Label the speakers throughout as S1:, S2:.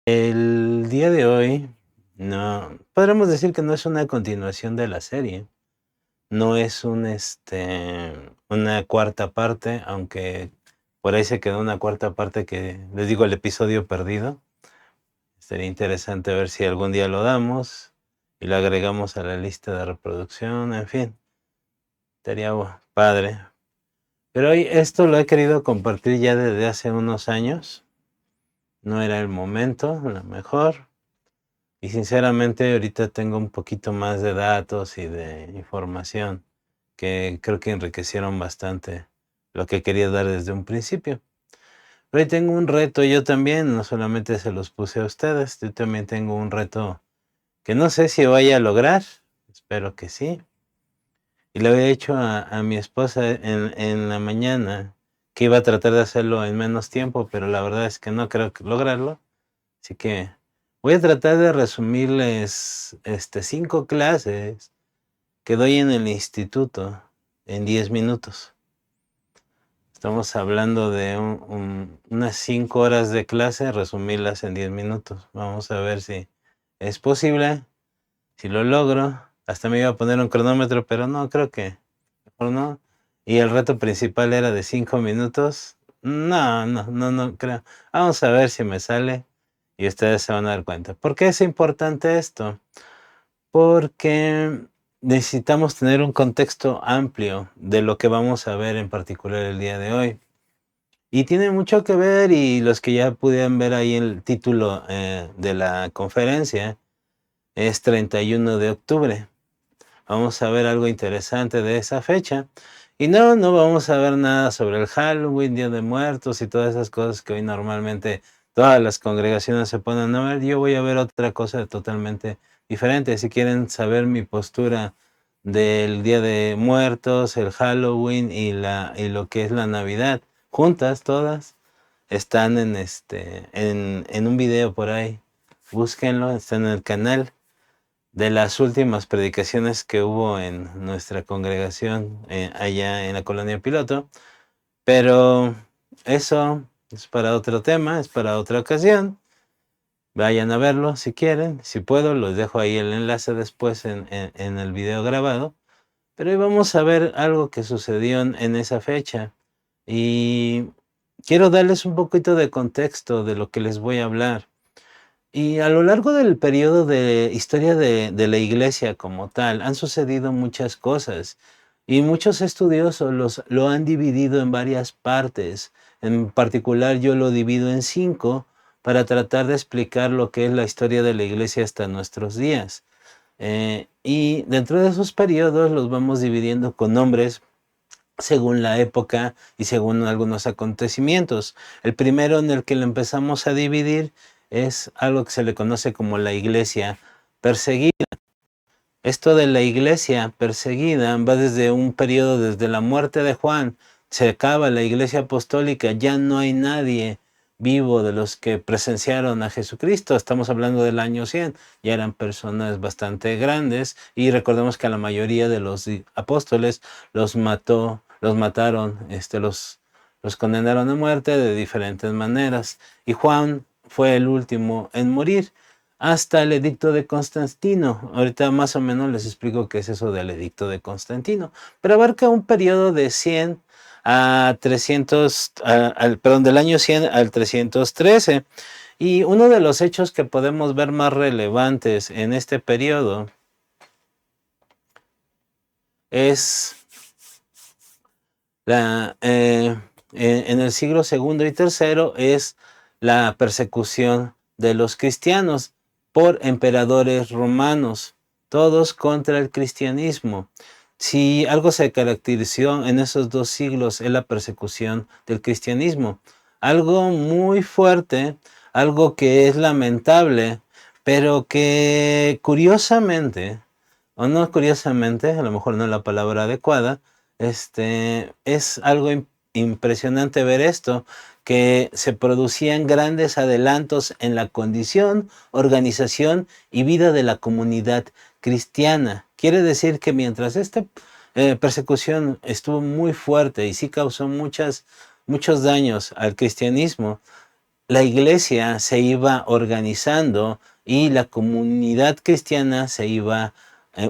S1: El día de hoy, no podremos decir que no es una continuación de la serie, no es una cuarta parte, aunque por ahí se quedó una cuarta parte que les digo, el episodio perdido. Sería interesante ver si algún día lo damos y lo agregamos a la lista de reproducción, en fin, estaría padre. Pero hoy esto lo he querido compartir ya desde hace unos años, no era el momento, a lo mejor. Y sinceramente ahorita tengo un poquito más de datos y de información que creo que enriquecieron bastante lo que quería dar desde un principio. Hoy tengo un reto yo también, no solamente se los puse a ustedes, yo también tengo un reto que no sé si vaya a lograr, espero que sí. Y le había dicho a mi esposa en la mañana que iba a tratar de hacerlo en menos tiempo, pero la verdad es que no creo que lograrlo. Así que voy a tratar de resumirles 5 clases que doy en el instituto en 10 minutos. Estamos hablando de unas 5 horas de clase, resumirlas en 10 minutos. Vamos a ver si es posible, si lo logro. Hasta me iba a poner un cronómetro, pero no, creo que mejor no. Y el reto principal era de 5 minutos. No creo. Vamos a ver si me sale y ustedes se van a dar cuenta. ¿Por qué es importante esto? Porque necesitamos tener un contexto amplio de lo que vamos a ver en particular el día de hoy. Y tiene mucho que ver, y los que ya pudieron ver ahí el título de la conferencia, es 31 de octubre. Vamos a ver algo interesante de esa fecha. Y no vamos a ver nada sobre el Halloween, Día de Muertos y todas esas cosas que hoy normalmente todas las congregaciones se ponen a ver. Yo voy a ver otra cosa totalmente diferente. Si quieren saber mi postura del Día de Muertos, el Halloween y lo que es la Navidad, juntas todas, están en un video por ahí. Búsquenlo, está en el canal de las últimas predicaciones que hubo en nuestra congregación allá en la Colonia Piloto. Pero eso es para otro tema, es para otra ocasión. Vayan a verlo si quieren, si puedo, los dejo ahí el enlace después en el video grabado. Pero hoy vamos a ver algo que sucedió en esa fecha. Y quiero darles un poquito de contexto de lo que les voy a hablar. Y a lo largo del periodo de historia de la iglesia como tal, han sucedido muchas cosas y muchos estudiosos lo han dividido en varias partes. En particular, yo lo divido en 5 para tratar de explicar lo que es la historia de la iglesia hasta nuestros días. Y dentro de esos periodos los vamos dividiendo con nombres según la época y según algunos acontecimientos. El primero en el que lo empezamos a dividir es algo que se le conoce como la iglesia perseguida. Esto de la iglesia perseguida va desde un periodo, desde la muerte de Juan, se acaba la iglesia apostólica, ya no hay nadie vivo de los que presenciaron a Jesucristo. Estamos hablando del año 100, ya eran personas bastante grandes y recordemos que a la mayoría de los apóstoles los mataron, los condenaron a muerte de diferentes maneras y Juan fue el último en morir hasta el edicto de Constantino. Ahorita más o menos les explico qué es eso del edicto de Constantino, pero abarca un periodo de 100 a 300, perdón, del año 100 al 313. Y uno de los hechos que podemos ver más relevantes en este periodo es en el siglo segundo y tercero es la persecución de los cristianos por emperadores romanos, todos contra el cristianismo. Si algo se caracterizó en esos 2 siglos es la persecución del cristianismo. Algo muy fuerte, algo que es lamentable, pero que curiosamente, o no curiosamente, a lo mejor no es la palabra adecuada, es algo impresionante ver esto, que se producían grandes adelantos en la condición, organización y vida de la comunidad cristiana. Quiere decir que mientras esta persecución estuvo muy fuerte y sí causó muchos daños al cristianismo, la iglesia se iba organizando y la comunidad cristiana se iba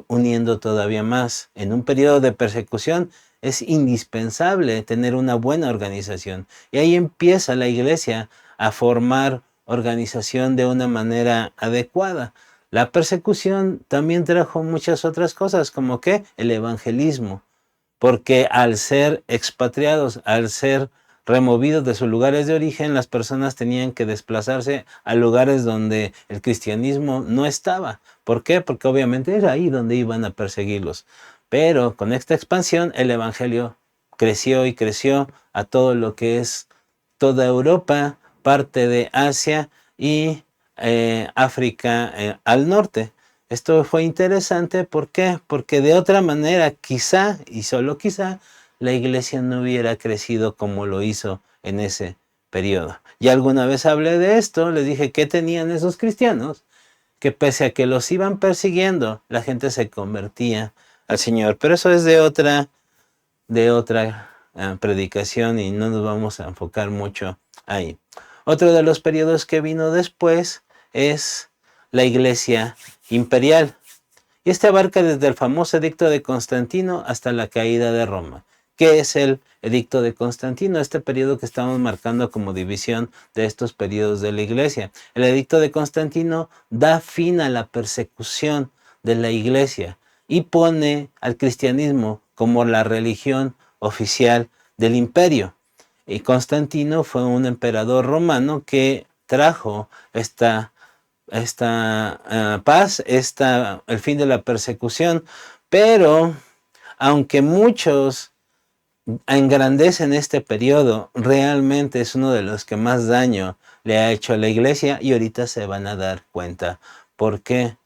S1: uniendo todavía más. En un periodo de persecución es indispensable tener una buena organización. Y ahí empieza la iglesia a formar organización de una manera adecuada. La persecución también trajo muchas otras cosas, como que el evangelismo, porque al ser expatriados, al ser removidos de sus lugares de origen, las personas tenían que desplazarse a lugares donde el cristianismo no estaba. ¿Por qué? Porque obviamente era ahí donde iban a perseguirlos. Pero con esta expansión el evangelio creció y creció a todo lo que es toda Europa, parte de Asia y África al norte. Esto fue interesante, ¿por qué? Porque de otra manera, quizá, y solo quizá, la iglesia no hubiera crecido como lo hizo en ese periodo. Y alguna vez hablé de esto, les dije que tenían esos cristianos, que pese a que los iban persiguiendo, la gente se convertía al Señor. Pero eso es de otra predicación y no nos vamos a enfocar mucho ahí. Otro de los periodos que vino después es la iglesia imperial. Y este abarca desde el famoso edicto de Constantino hasta la caída de Roma. ¿Qué es el edicto de Constantino? Este periodo que estamos marcando como división de estos periodos de la iglesia. El edicto de Constantino da fin a la persecución de la iglesia y pone al cristianismo como la religión oficial del imperio. Y Constantino fue un emperador romano que trajo esta paz, el fin de la persecución, pero aunque muchos engrandecen este periodo, realmente es uno de los que más daño le ha hecho a la iglesia y ahorita se van a dar cuenta. ¿Por qué?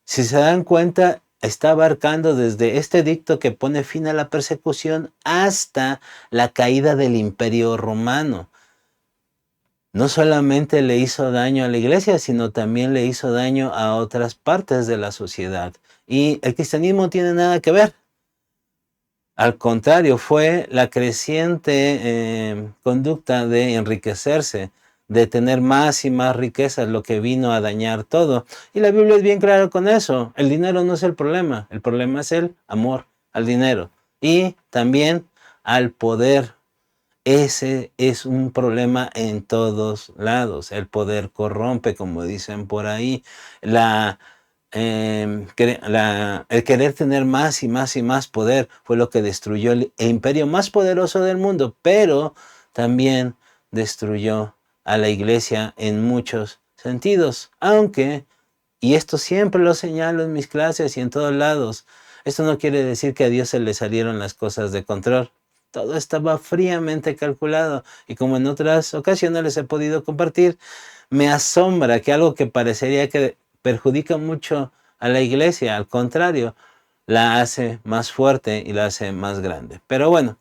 S1: Si se dan cuenta, está abarcando desde este edicto que pone fin a la persecución hasta la caída del Imperio Romano. No solamente le hizo daño a la iglesia, sino también le hizo daño a otras partes de la sociedad. Y el cristianismo no tiene nada que ver. Al contrario, fue la creciente conducta de enriquecerse, de tener más y más riquezas, lo que vino a dañar todo. Y la Biblia es bien clara con eso. El dinero no es el problema es el amor al dinero y también al poder. Ese es un problema en todos lados. El poder corrompe, como dicen por ahí. El querer tener más y más y más poder fue lo que destruyó el imperio más poderoso del mundo, pero también destruyó a la iglesia en muchos sentidos. Aunque, y esto siempre lo señalo en mis clases y en todos lados, esto no quiere decir que a Dios se le salieron las cosas de control. Todo estaba fríamente calculado y como en otras ocasiones les he podido compartir, me asombra que algo que parecería que perjudica mucho a la iglesia, al contrario, la hace más fuerte y la hace más grande. Pero bueno,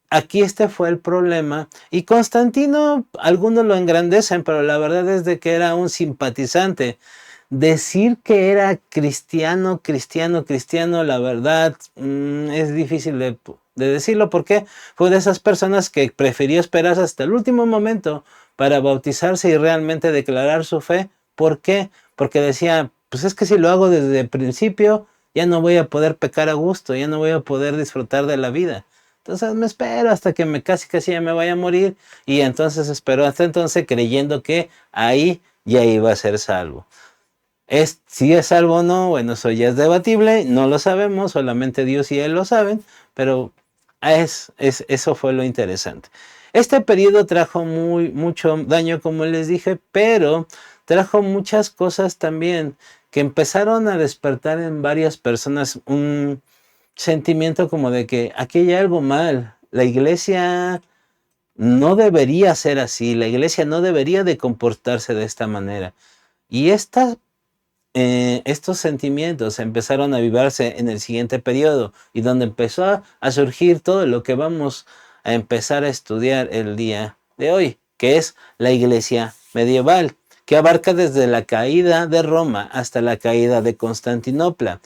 S1: aquí este fue el problema y Constantino, algunos lo engrandecen, pero la verdad es de que era un simpatizante. Decir que era cristiano, la verdad es difícil de decirlo porque fue de esas personas que prefirió esperar hasta el último momento para bautizarse y realmente declarar su fe. ¿Por qué? Porque decía, pues es que si lo hago desde el principio, ya no voy a poder pecar a gusto, ya no voy a poder disfrutar de la vida. Entonces me espero hasta que casi ya me vaya a morir y entonces espero hasta entonces creyendo que ahí ya iba a ser salvo. Si es salvo o no, bueno, eso ya es debatible, no lo sabemos, solamente Dios y Él lo saben, pero eso fue lo interesante. Este periodo trajo mucho daño, como les dije, pero trajo muchas cosas también que empezaron a despertar en varias personas un sentimiento como de que aquí hay algo mal. La iglesia no debería ser así, la iglesia no debería de comportarse de esta manera. Y estos sentimientos empezaron a avivarse en el siguiente periodo y donde empezó a surgir todo lo que vamos a empezar a estudiar el día de hoy, que es la iglesia medieval, que abarca desde la caída de Roma hasta la caída de Constantinopla.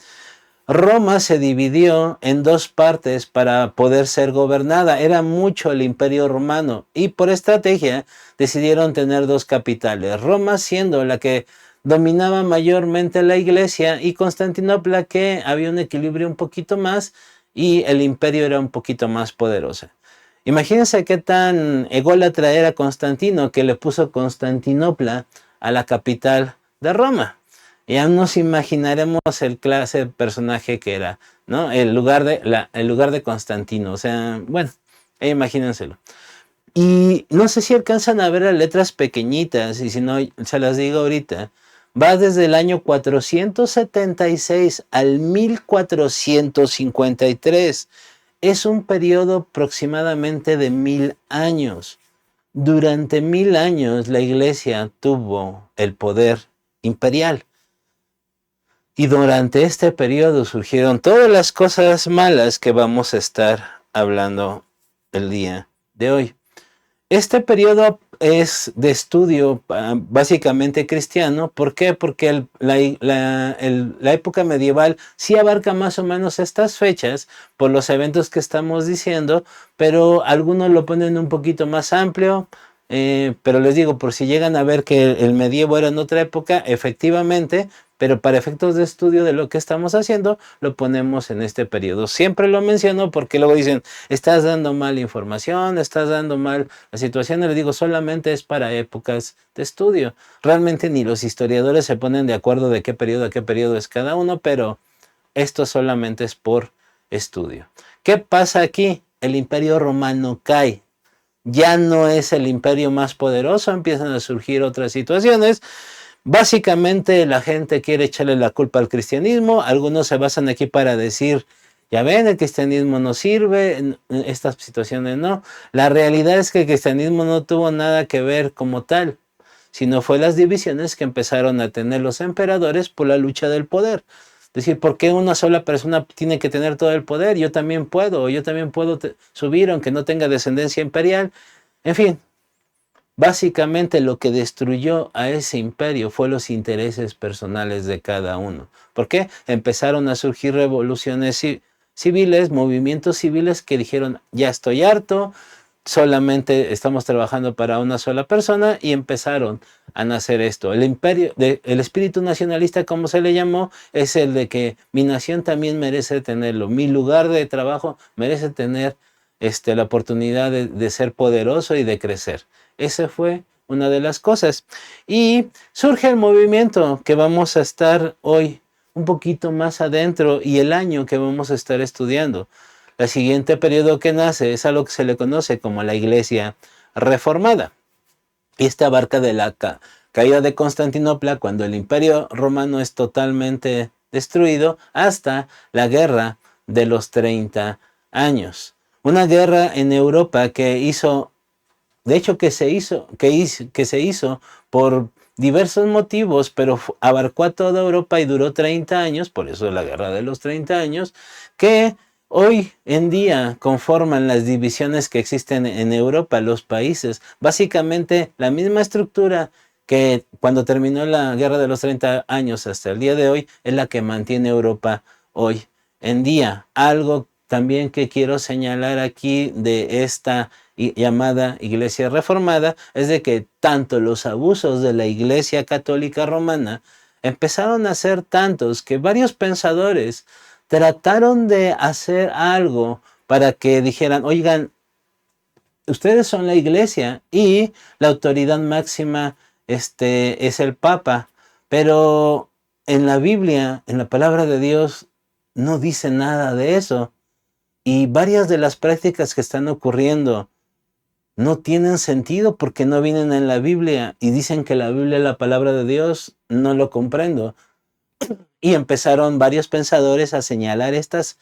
S1: Roma se dividió en dos partes para poder ser gobernada. Era mucho el imperio romano y por estrategia decidieron tener dos capitales. Roma siendo la que dominaba mayormente la iglesia y Constantinopla que había un equilibrio un poquito más y el imperio era un poquito más poderoso. Imagínense qué tan ególatra era Constantino que le puso Constantinopla a la capital de Roma. Ya nos imaginaremos el clase de personaje que era, ¿no? El lugar de Constantino. O sea, bueno, imagínenselo. Y no sé si alcanzan a ver las letras pequeñitas, y si no, se las digo ahorita. Va desde el año 476 al 1453. Es un periodo aproximadamente de 1000 años. Durante 1000 años la iglesia tuvo el poder imperial. Y durante este periodo surgieron todas las cosas malas que vamos a estar hablando el día de hoy. Este periodo es de estudio básicamente cristiano. ¿Por qué? Porque la época medieval sí abarca más o menos estas fechas por los eventos que estamos diciendo, pero algunos lo ponen un poquito más amplio. Pero les digo, por si llegan a ver que el medievo era en otra época, efectivamente, pero para efectos de estudio de lo que estamos haciendo, lo ponemos en este periodo. Siempre lo menciono porque luego dicen, estás dando mal información, estás dando mal la situación. Y les digo, solamente es para épocas de estudio. Realmente ni los historiadores se ponen de acuerdo de qué periodo es cada uno, pero esto solamente es por estudio. ¿Qué pasa aquí? El Imperio Romano cae. Ya no es el imperio más poderoso, empiezan a surgir otras situaciones. Básicamente la gente quiere echarle la culpa al cristianismo. Algunos se basan aquí para decir, ya ven, el cristianismo no sirve, en estas situaciones no. La realidad es que el cristianismo no tuvo nada que ver como tal, sino fue las divisiones que empezaron a tener los emperadores por la lucha del poder. Es decir, ¿por qué una sola persona tiene que tener todo el poder? Yo también puedo subir aunque no tenga descendencia imperial. En fin, básicamente lo que destruyó a ese imperio fue los intereses personales de cada uno. ¿Por qué? Empezaron a surgir revoluciones civiles, movimientos civiles que dijeron, ya estoy harto, solamente estamos trabajando para una sola persona, y empezaron a nacer esto. El espíritu nacionalista, como se le llamó, es el de que mi nación también merece tenerlo, mi lugar de trabajo merece tener la oportunidad de ser poderoso y de crecer. Esa fue una de las cosas. Y surge el movimiento que vamos a estar hoy un poquito más adentro y el año que vamos a estar estudiando. El siguiente periodo que nace es a lo que se le conoce como la Iglesia Reformada. Y este abarca de la caída de Constantinopla, cuando el Imperio Romano es totalmente destruido, hasta la Guerra de los 30 años. Una guerra en Europa que se hizo por diversos motivos, pero abarcó a toda Europa y duró 30 años, por eso la Guerra de los 30 años, que hoy en día conforman las divisiones que existen en Europa, los países. Básicamente la misma estructura que cuando terminó la Guerra de los 30 años hasta el día de hoy es la que mantiene Europa hoy en día. Algo también que quiero señalar aquí de esta llamada Iglesia Reformada es de que tanto los abusos de la Iglesia Católica Romana empezaron a ser tantos que varios pensadores trataron de hacer algo para que dijeran, oigan, ustedes son la Iglesia y la autoridad máxima es el Papa, pero en la Biblia, en la palabra de Dios, no dice nada de eso. Y varias de las prácticas que están ocurriendo no tienen sentido porque no vienen en la Biblia y dicen que la Biblia es la palabra de Dios. No lo comprendo. Y empezaron varios pensadores a señalar estas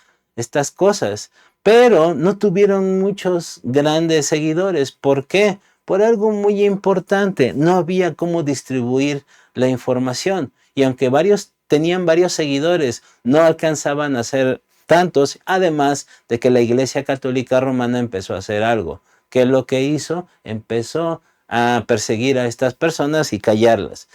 S1: cosas, pero no tuvieron muchos grandes seguidores. ¿Por qué? Por algo muy importante, no había cómo distribuir la información. Y aunque varios tenían varios seguidores, no alcanzaban a ser tantos, además de que la Iglesia Católica Romana empezó a hacer algo. ¿Qué es lo que hizo? Empezó a perseguir a estas personas y callarlas.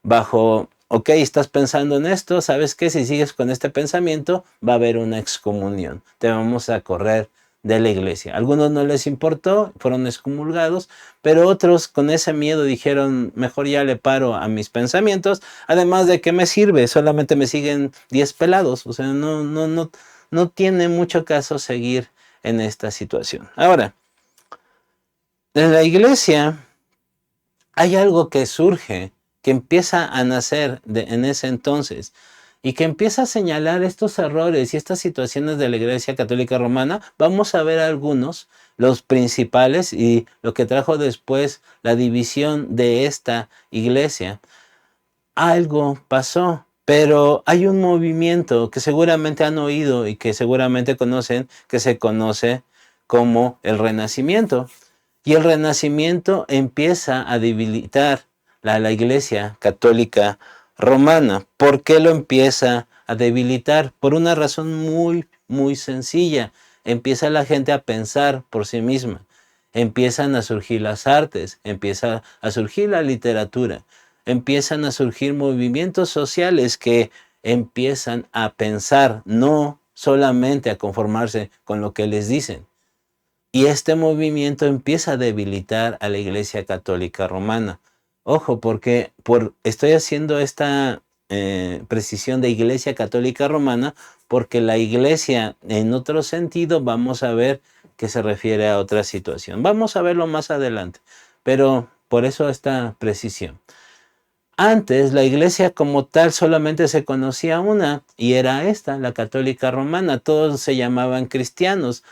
S1: Bajo ok, estás pensando en esto, ¿sabes qué? Si sigues con este pensamiento, va a haber una excomunión. Te vamos a correr de la iglesia. A algunos no les importó, fueron excomulgados, pero otros con ese miedo dijeron, mejor ya le paro a mis pensamientos, además de que me sirve, solamente me siguen 10 pelados, o sea, no tiene mucho caso seguir en esta situación. Ahora, en la iglesia hay algo que surge, que empieza a nacer en ese entonces y que empieza a señalar estos errores y estas situaciones de la Iglesia Católica Romana. Vamos a ver algunos, los principales y lo que trajo después la división de esta iglesia. Algo pasó, pero hay un movimiento que seguramente han oído y que seguramente conocen, que se conoce como el Renacimiento. Y el Renacimiento empieza a debilitar la Iglesia Católica Romana. ¿Por qué lo empieza a debilitar? Por una razón muy sencilla. Empieza la gente a pensar por sí misma. Empiezan a surgir las artes, empieza a surgir la literatura, empiezan a surgir movimientos sociales que empiezan a pensar, no solamente a conformarse con lo que les dicen. Y este movimiento empieza a debilitar a la Iglesia Católica Romana. Ojo, porque estoy haciendo esta precisión de Iglesia Católica Romana, porque la Iglesia, en otro sentido, vamos a ver que se refiere a otra situación. Vamos a verlo más adelante, pero por eso esta precisión. Antes la iglesia como tal solamente se conocía una y era esta, la católica romana. Todos se llamaban cristianos.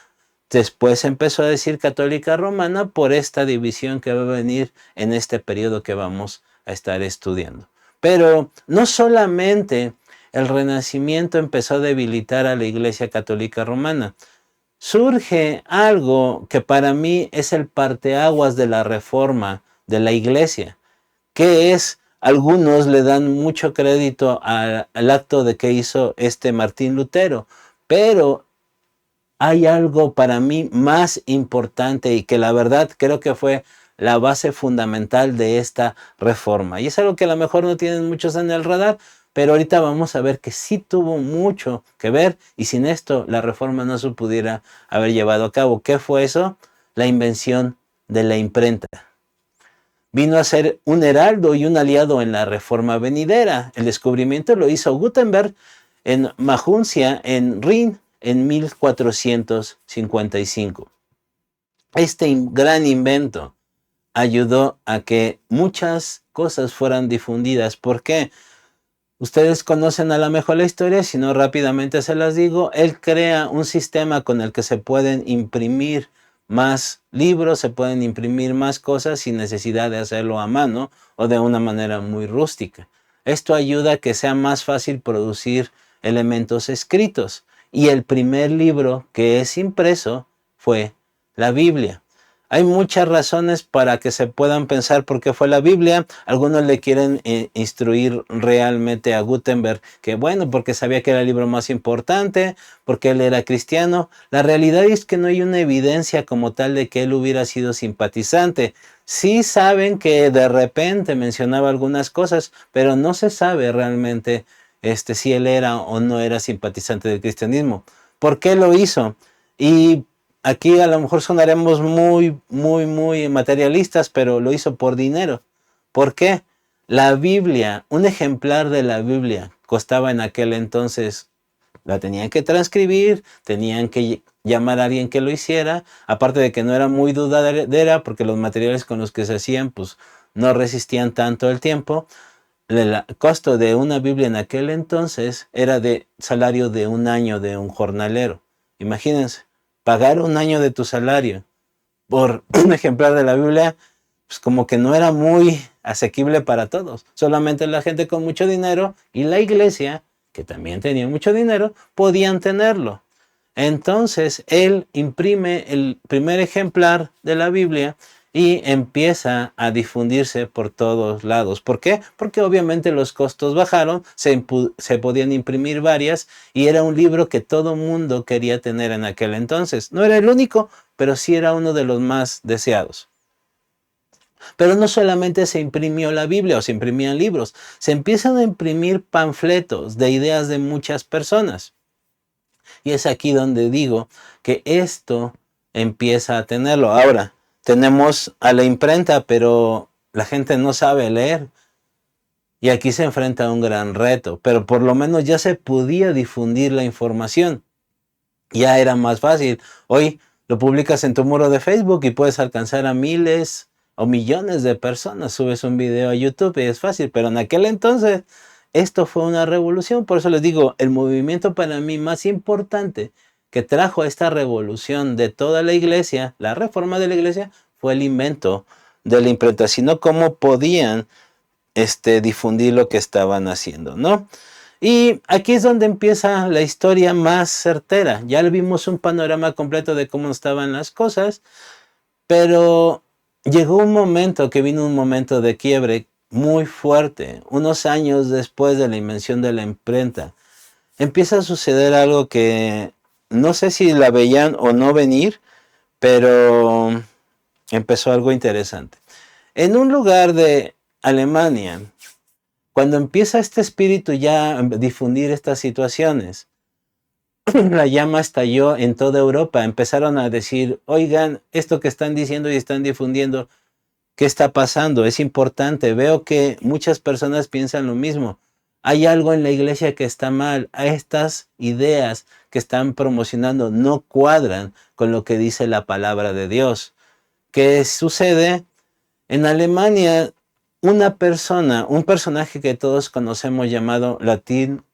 S1: Después empezó a decir católica romana por esta división que va a venir en este periodo que vamos a estar estudiando. Pero no solamente el Renacimiento empezó a debilitar a la Iglesia Católica Romana. Surge algo que para mí es el parteaguas de la reforma de la Iglesia, que es, algunos le dan mucho crédito al acto de que hizo este Martín Lutero, pero hay algo para mí más importante y que la verdad creo que fue la base fundamental de esta reforma. Y es algo que a lo mejor no tienen muchos en el radar, pero ahorita vamos a ver que sí tuvo mucho que ver y sin esto la reforma no se pudiera haber llevado a cabo. ¿Qué fue eso? La invención de la imprenta. Vino a ser un heraldo y un aliado en la reforma venidera. El descubrimiento lo hizo Gutenberg en Maguncia, en Rin, en 1455. Este gran invento ayudó a que muchas cosas fueran difundidas. ¿Por qué? Ustedes conocen a lo mejor la historia, si no rápidamente se las digo. Él crea un sistema con el que se pueden imprimir más libros, se pueden imprimir más cosas sin necesidad de hacerlo a mano o de una manera muy rústica. Esto ayuda a que sea más fácil producir elementos escritos. Y el primer libro que es impreso fue la Biblia. Hay muchas razones para que se puedan pensar por qué fue la Biblia. Algunos le quieren instruir realmente a Gutenberg que bueno, porque sabía que era el libro más importante, porque él era cristiano. La realidad es que no hay una evidencia como tal de que él hubiera sido simpatizante. Sí saben que de repente mencionaba algunas cosas, pero no se sabe realmente si él era o no era simpatizante del cristianismo. ¿Por qué lo hizo? Y aquí a lo mejor sonaremos muy materialistas, pero lo hizo por dinero. ¿Por qué? La Biblia, un ejemplar de la Biblia, costaba en aquel entonces, la tenían que transcribir, tenían que llamar a alguien que lo hiciera, aparte de que no era muy duradera, porque los materiales con los que se hacían, pues no resistían tanto el tiempo. El costo de una Biblia en aquel entonces era de salario de un año de un jornalero. Imagínense, pagar un año de tu salario por un ejemplar de la Biblia, pues como que no era muy asequible para todos. Solamente la gente con mucho dinero y la iglesia, que también tenía mucho dinero, podían tenerlo. Entonces él imprime el primer ejemplar de la Biblia y empieza a difundirse por todos lados. ¿Por qué? Porque obviamente los costos bajaron, se podían imprimir varias y era un libro que todo mundo quería tener en aquel entonces. No era el único, pero sí era uno de los más deseados. Pero no solamente se imprimió la Biblia o se imprimían libros, se empiezan a imprimir panfletos de ideas de muchas personas. Y es aquí donde digo que esto empieza a tenerlo. Ahora, tenemos a la imprenta, pero la gente no sabe leer. Y aquí se enfrenta a un gran reto, pero por lo menos ya se podía difundir la información. Ya era más fácil. Hoy lo publicas en tu muro de Facebook y puedes alcanzar a miles o millones de personas. Subes un video a YouTube y es fácil, pero en aquel entonces esto fue una revolución. Por eso les digo, el movimiento para mí más importante que trajo esta revolución de toda la iglesia, la reforma de la iglesia, fue el invento de la imprenta, sino cómo podían difundir lo que estaban haciendo, ¿no? Y aquí es donde empieza la historia más certera. Ya vimos un panorama completo de cómo estaban las cosas, pero llegó un momento que vino un momento de quiebre muy fuerte. Unos años después de la invención de la imprenta, empieza a suceder algo que no sé si la veían o no venir, pero empezó algo interesante. En un lugar de Alemania, cuando empieza este espíritu ya a difundir estas situaciones, la llama estalló en toda Europa. Empezaron a decir, oigan, esto que están diciendo y están difundiendo, ¿qué está pasando? Es importante. Veo que muchas personas piensan lo mismo. Hay algo en la iglesia que está mal. Estas ideas que están promocionando no cuadran con lo que dice la palabra de Dios. ¿Qué sucede? En Alemania, una persona, un personaje que todos conocemos llamado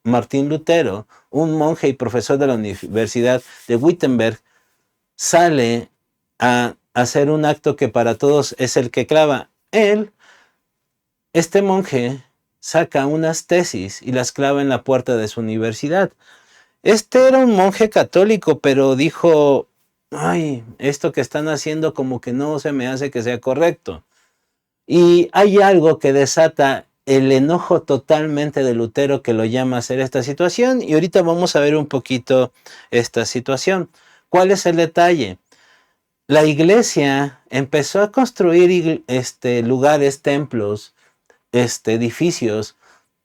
S1: Martín Lutero, un monje y profesor de la Universidad de Wittenberg, sale a hacer un acto que para todos es el que clava. Este monje, saca unas tesis y las clava en la puerta de su universidad. Este era un monje católico, pero dijo, ay, esto que están haciendo como que no se me hace que sea correcto. Y hay algo que desata el enojo totalmente de Lutero que lo llama a hacer esta situación. Y ahorita vamos a ver un poquito esta situación. ¿Cuál es el detalle? La iglesia empezó a construir lugares, templos, edificios,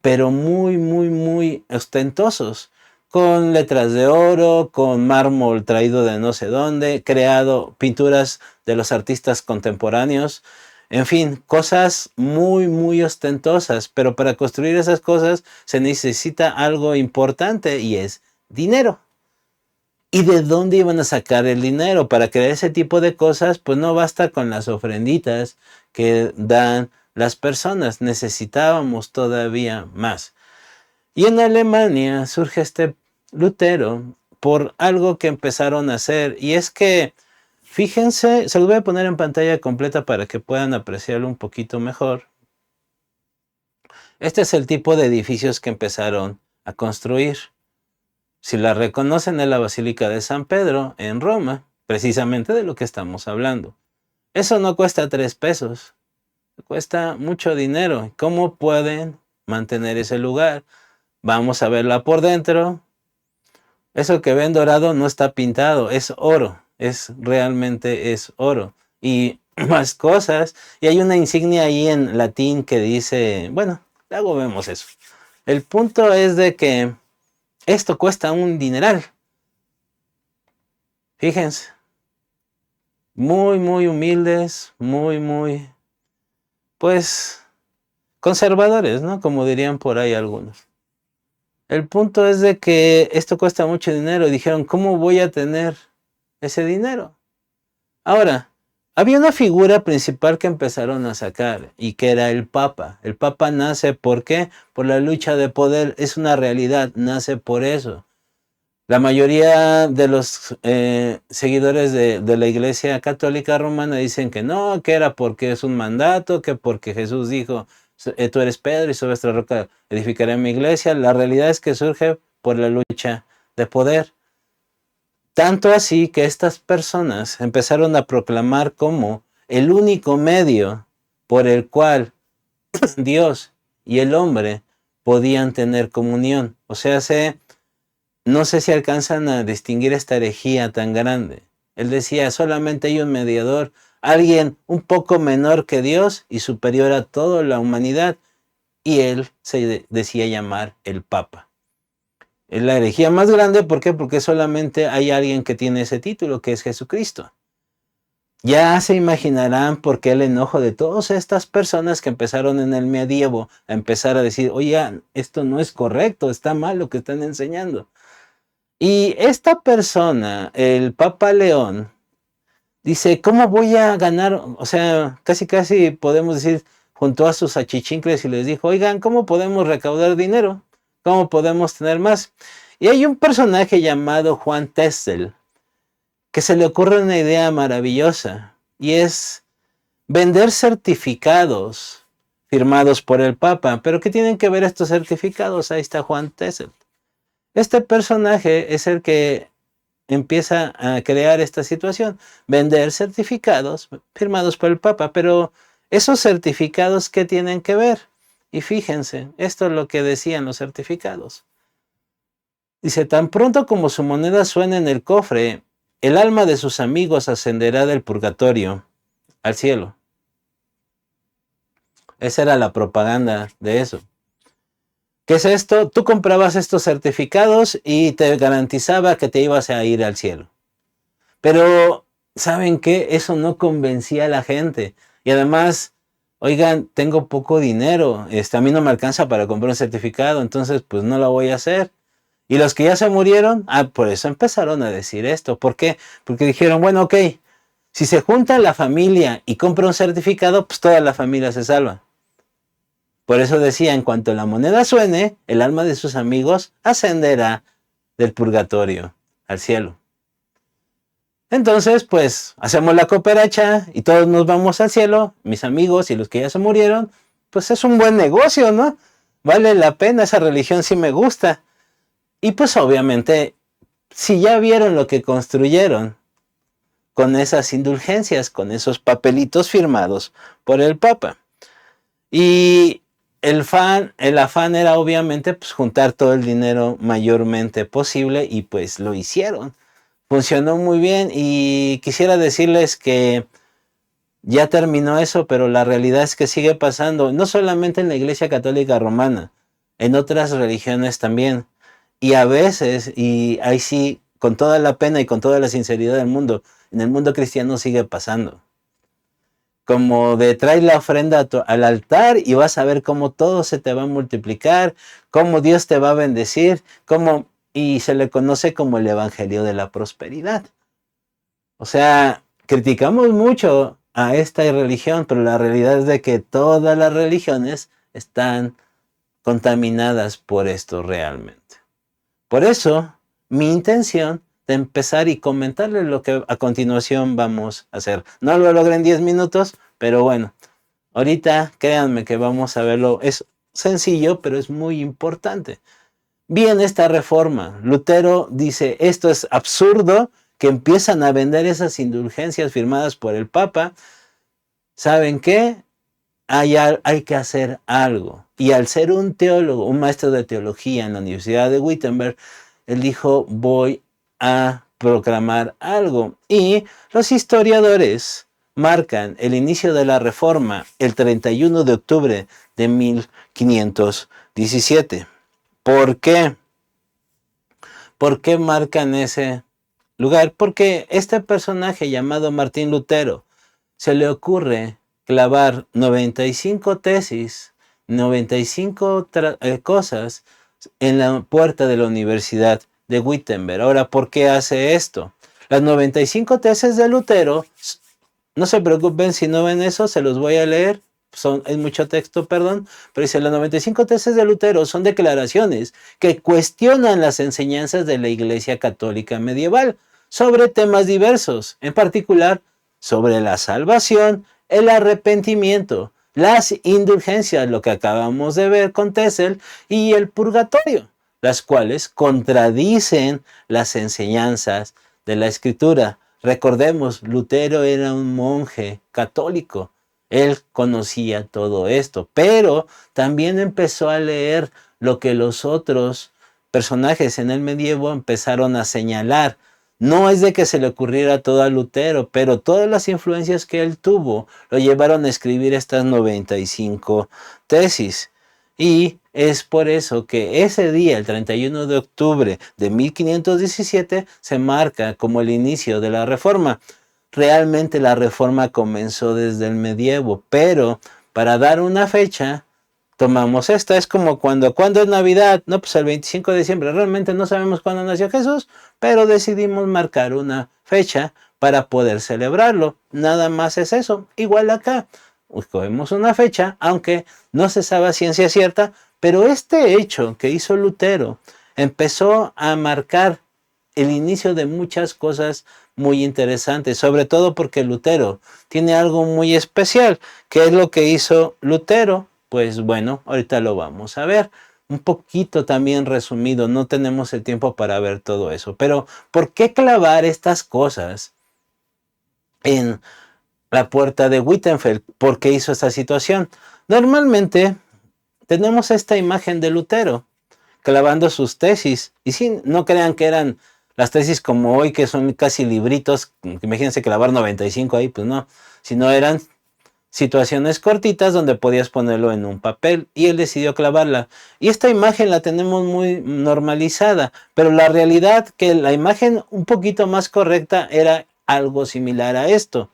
S1: pero muy, muy, muy ostentosos, con letras de oro, con mármol traído de no sé dónde, creado pinturas de los artistas contemporáneos, en fin, cosas muy, muy ostentosas, pero para construir esas cosas se necesita algo importante y es dinero. ¿Y de dónde iban a sacar el dinero? Para crear ese tipo de cosas, pues no basta con las ofrenditas que dan las personas, necesitábamos todavía más. Y en Alemania surge este Lutero por algo que empezaron a hacer, y es que, fíjense, se los voy a poner en pantalla completa para que puedan apreciarlo un poquito mejor. Este es el tipo de edificios que empezaron a construir. Si la reconocen, es la Basílica de San Pedro en Roma, precisamente de lo que estamos hablando. Eso no cuesta 3 pesos, cuesta mucho dinero. ¿Cómo pueden mantener ese lugar? Vamos a verla por dentro. Eso que ven dorado no está pintado, es oro, realmente es oro. Y más cosas, y hay una insignia ahí en latín que dice, bueno, luego vemos eso. El punto es de que esto cuesta un dineral. Fíjense, muy, muy humildes, muy, pues, conservadores, ¿no? Como dirían por ahí algunos. El punto es de que esto cuesta mucho dinero. Dijeron, ¿cómo voy a tener ese dinero? Ahora, había una figura principal que empezaron a sacar y que era el Papa. El Papa nace, ¿por qué? Por la lucha de poder. Es una realidad, nace por eso. La mayoría de los seguidores de la Iglesia Católica Romana dicen que no, que era porque es un mandato, que porque Jesús dijo, tú eres Pedro y sobre esta roca edificaré mi iglesia. La realidad es que surge por la lucha de poder. Tanto así que estas personas empezaron a proclamar como el único medio por el cual Dios y el hombre podían tener comunión. O sea, no sé si alcanzan a distinguir esta herejía tan grande. Él decía, solamente hay un mediador, alguien un poco menor que Dios y superior a toda la humanidad, y él se decía llamar el Papa. Es la herejía más grande, ¿por qué? Porque solamente hay alguien que tiene ese título, que es Jesucristo. Ya se imaginarán por qué el enojo de todas estas personas que empezaron en el medievo a empezar a decir, oye, esto no es correcto, está mal lo que están enseñando. Y esta persona, el Papa León, dice, ¿cómo voy a ganar? O sea, casi podemos decir, juntó a sus achichincles y les dijo, oigan, ¿cómo podemos recaudar dinero? ¿Cómo podemos tener más? Y hay un personaje llamado Juan Testel, que se le ocurre una idea maravillosa, y es vender certificados firmados por el Papa. ¿Pero qué tienen que ver estos certificados? Ahí está Juan Testel. Este personaje es el que empieza a crear esta situación, vender certificados firmados por el Papa, pero esos certificados, ¿qué tienen que ver? Y fíjense, esto es lo que decían los certificados. Dice, tan pronto como su moneda suene en el cofre, el alma de sus amigos ascenderá del purgatorio al cielo. Esa era la propaganda de eso. ¿Qué es esto? Tú comprabas estos certificados y te garantizaba que te ibas a ir al cielo. Pero, ¿saben qué? Eso no convencía a la gente. Y además, oigan, tengo poco dinero, a mí no me alcanza para comprar un certificado, entonces pues no lo voy a hacer. Y los que ya se murieron, por eso empezaron a decir esto. ¿Por qué? Porque dijeron, bueno, ok, si se junta la familia y compra un certificado, pues toda la familia se salva. Por eso decía, en cuanto la moneda suene, el alma de sus amigos ascenderá del purgatorio al cielo. Entonces, pues, hacemos la cooperacha y todos nos vamos al cielo, mis amigos y los que ya se murieron, pues es un buen negocio, ¿no? Vale la pena, esa religión sí me gusta. Y pues obviamente, si ya vieron lo que construyeron con esas indulgencias, con esos papelitos firmados por el Papa. Y el afán era obviamente pues, juntar todo el dinero mayormente posible y pues lo hicieron. Funcionó muy bien y quisiera decirles que ya terminó eso, pero la realidad es que sigue pasando, no solamente en la Iglesia Católica Romana, en otras religiones también. Y a veces, y ahí sí, con toda la pena y con toda la sinceridad del mundo, en el mundo cristiano sigue pasando. Como de trae la ofrenda al altar y vas a ver cómo todo se te va a multiplicar, cómo Dios te va a bendecir, y se le conoce como el Evangelio de la Prosperidad. O sea, criticamos mucho a esta religión, pero la realidad es de que todas las religiones están contaminadas por esto realmente. Por eso, mi intención de empezar y comentarles lo que a continuación vamos a hacer. No lo logré en 10 minutos, pero bueno, ahorita créanme que vamos a verlo. Es sencillo, pero es muy importante. Bien, esta reforma, Lutero dice, esto es absurdo, que empiezan a vender esas indulgencias firmadas por el Papa. ¿Saben qué? Hay que hacer algo. Y al ser un teólogo, un maestro de teología en la Universidad de Wittenberg, él dijo, voy a proclamar algo. Y los historiadores marcan el inicio de la reforma el 31 de octubre de 1517. ¿Por qué? ¿Por qué marcan ese lugar? Porque este personaje llamado Martín Lutero se le ocurre clavar 95 tesis, 95 cosas en la puerta de la Universidad de Wittenberg. Ahora, ¿por qué hace esto? Las 95 tesis de Lutero, no se preocupen si no ven eso, se los voy a leer. Es mucho texto, perdón, pero dice, las 95 tesis de Lutero son declaraciones que cuestionan las enseñanzas de la Iglesia Católica medieval sobre temas diversos, en particular sobre la salvación, el arrepentimiento, las indulgencias, lo que acabamos de ver con Testel, y el purgatorio, las cuales contradicen las enseñanzas de la Escritura. Recordemos, Lutero era un monje católico. Él conocía todo esto, pero también empezó a leer lo que los otros personajes en el medievo empezaron a señalar No es de que se le ocurriera todo a Lutero, pero todas las influencias que él tuvo lo llevaron a escribir estas 95 tesis. Y es por eso que ese día, el 31 de octubre de 1517, se marca como el inicio de la Reforma. Realmente la Reforma comenzó desde el medievo, pero para dar una fecha, tomamos esta. Es como ¿cuándo es Navidad? No, pues el 25 de diciembre. Realmente no sabemos cuándo nació Jesús, pero decidimos marcar una fecha para poder celebrarlo. Nada más es eso. Igual acá, escogemos una fecha, aunque no se sabe a ciencia cierta, pero este hecho que hizo Lutero empezó a marcar el inicio de muchas cosas muy interesantes, sobre todo porque Lutero tiene algo muy especial. ¿Qué es lo que hizo Lutero? Pues bueno, ahorita lo vamos a ver. Un poquito también resumido, no tenemos el tiempo para ver todo eso. Pero, ¿por qué clavar estas cosas en la puerta de Wittenfeld? ¿Por qué hizo esta situación? Normalmente tenemos esta imagen de Lutero clavando sus tesis. Y sí, no crean que eran las tesis como hoy, que son casi libritos. Imagínense clavar 95 ahí, pues no. Sino eran situaciones cortitas donde podías ponerlo en un papel, y él decidió clavarla. Y esta imagen la tenemos muy normalizada, pero la realidad que la imagen un poquito más correcta era algo similar a esto.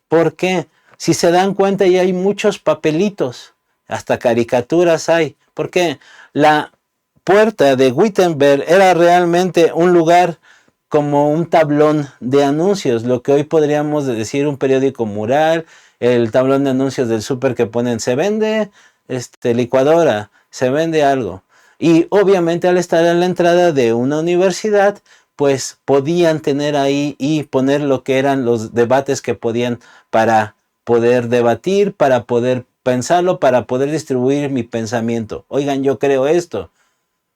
S1: ¿Por qué? Si se dan cuenta, ya hay muchos papelitos, hasta caricaturas hay. ¿Por qué? La puerta de Wittenberg era realmente un lugar como un tablón de anuncios, lo que hoy podríamos decir un periódico mural, el tablón de anuncios del súper que ponen se vende licuadora, se vende algo. Y obviamente al estar en la entrada de una universidad, pues podían tener ahí y poner lo que eran los debates que podían para poder debatir, para poder pensarlo, para poder distribuir mi pensamiento. Oigan, yo creo esto.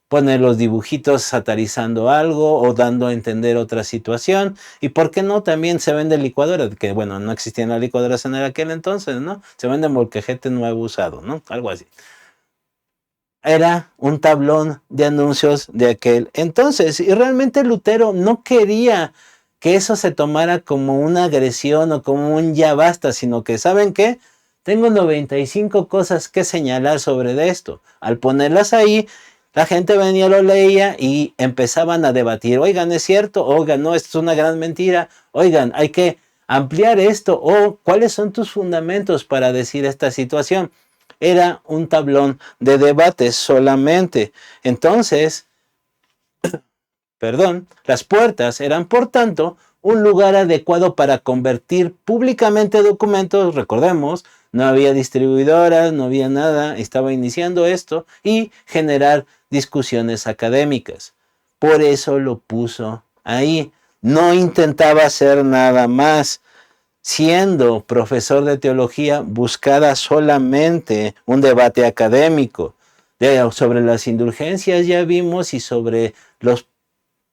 S1: Poner los dibujitos satarizando algo o dando a entender otra situación. Y por qué no, también se vende licuadoras, que bueno, no existían las licuadoras en aquel entonces, ¿no? Se vende molcajete nuevo usado, ¿no? Algo así. Era un tablón de anuncios de aquel entonces. Y realmente Lutero no quería que eso se tomara como una agresión o como un ya basta, sino que, ¿saben qué? Tengo 95 cosas que señalar sobre esto. Al ponerlas ahí, la gente venía, lo leía y empezaban a debatir. Oigan, ¿es cierto? Oigan, no, esto es una gran mentira. Oigan, hay que ampliar esto. O, ¿cuáles son tus fundamentos para decir esta situación? Era un tablón de debates solamente. Entonces, las puertas eran, por tanto, un lugar adecuado para convertir públicamente documentos. Recordemos, no había distribuidoras, no había nada, estaba iniciando esto, y generar discusiones académicas. Por eso lo puso ahí. No intentaba hacer nada más. Siendo profesor de teología, buscaba solamente un debate académico. Sobre las indulgencias ya vimos, y sobre los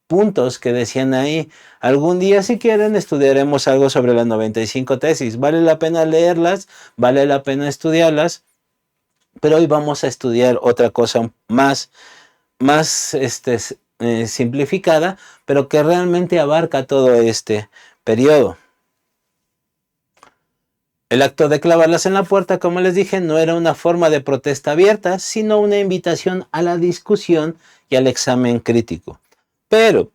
S1: puntos que decían ahí. Algún día, si quieren, estudiaremos algo sobre las 95 tesis. Vale la pena leerlas, vale la pena estudiarlas, pero hoy vamos a estudiar otra cosa más simplificada, pero que realmente abarca todo este periodo. El acto de clavarlas en la puerta, como les dije, no era una forma de protesta abierta, sino una invitación a la discusión y al examen crítico. Pero,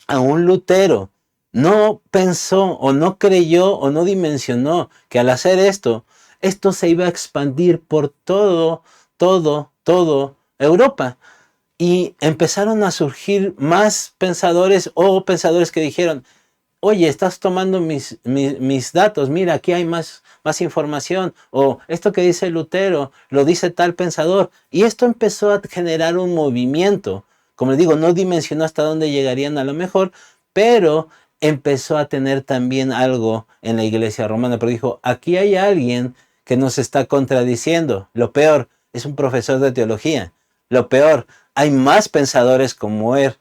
S1: aún Lutero no pensó o no creyó o no dimensionó que al hacer esto se iba a expandir por todo Europa. Y empezaron a surgir más pensadores o pensadores que dijeron: oye, estás tomando mis datos, mira, aquí hay más información, o esto que dice Lutero, lo dice tal pensador. Y esto empezó a generar un movimiento. Como les digo, no dimensionó hasta dónde llegarían a lo mejor, pero empezó a tener también algo en la iglesia romana. Pero dijo, aquí hay alguien que nos está contradiciendo. Lo peor, es un profesor de teología. Lo peor, hay más pensadores como él.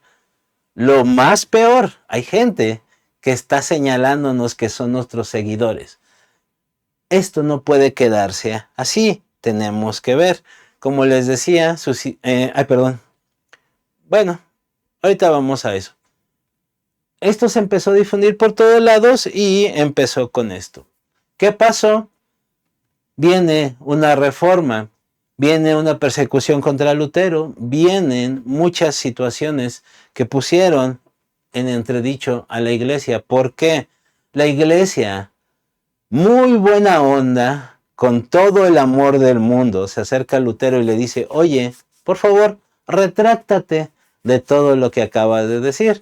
S1: Lo más peor, hay gente que está señalándonos que son nuestros seguidores. Esto no puede quedarse así. Tenemos que ver. Como les decía, bueno, ahorita vamos a eso. esto se empezó a difundir por todos lados y empezó con esto. ¿Qué pasó? Viene una reforma, viene una persecución contra Lutero, vienen muchas situaciones que pusieron en entredicho a la iglesia. ¿Por qué? La iglesia, muy buena onda, con todo el amor del mundo, se acerca a Lutero y le dice, oye, por favor, retráctate de todo lo que acabas de decir.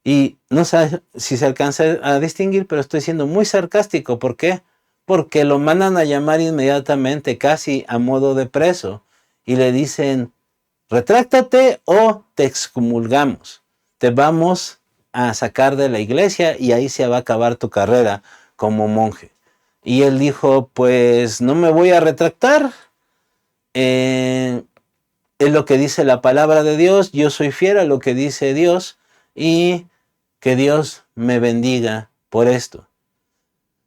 S1: Y no sé si se alcanza a distinguir, pero estoy siendo muy sarcástico. ¿Por qué? Porque lo mandan a llamar inmediatamente, casi a modo de preso, y le dicen, retráctate o te excomulgamos. Te vamos a sacar de la iglesia y ahí se va a acabar tu carrera como monje. Y él dijo, pues no me voy a retractar. Es lo que dice la palabra de Dios. Yo soy fiel a lo que dice Dios y que Dios me bendiga por esto.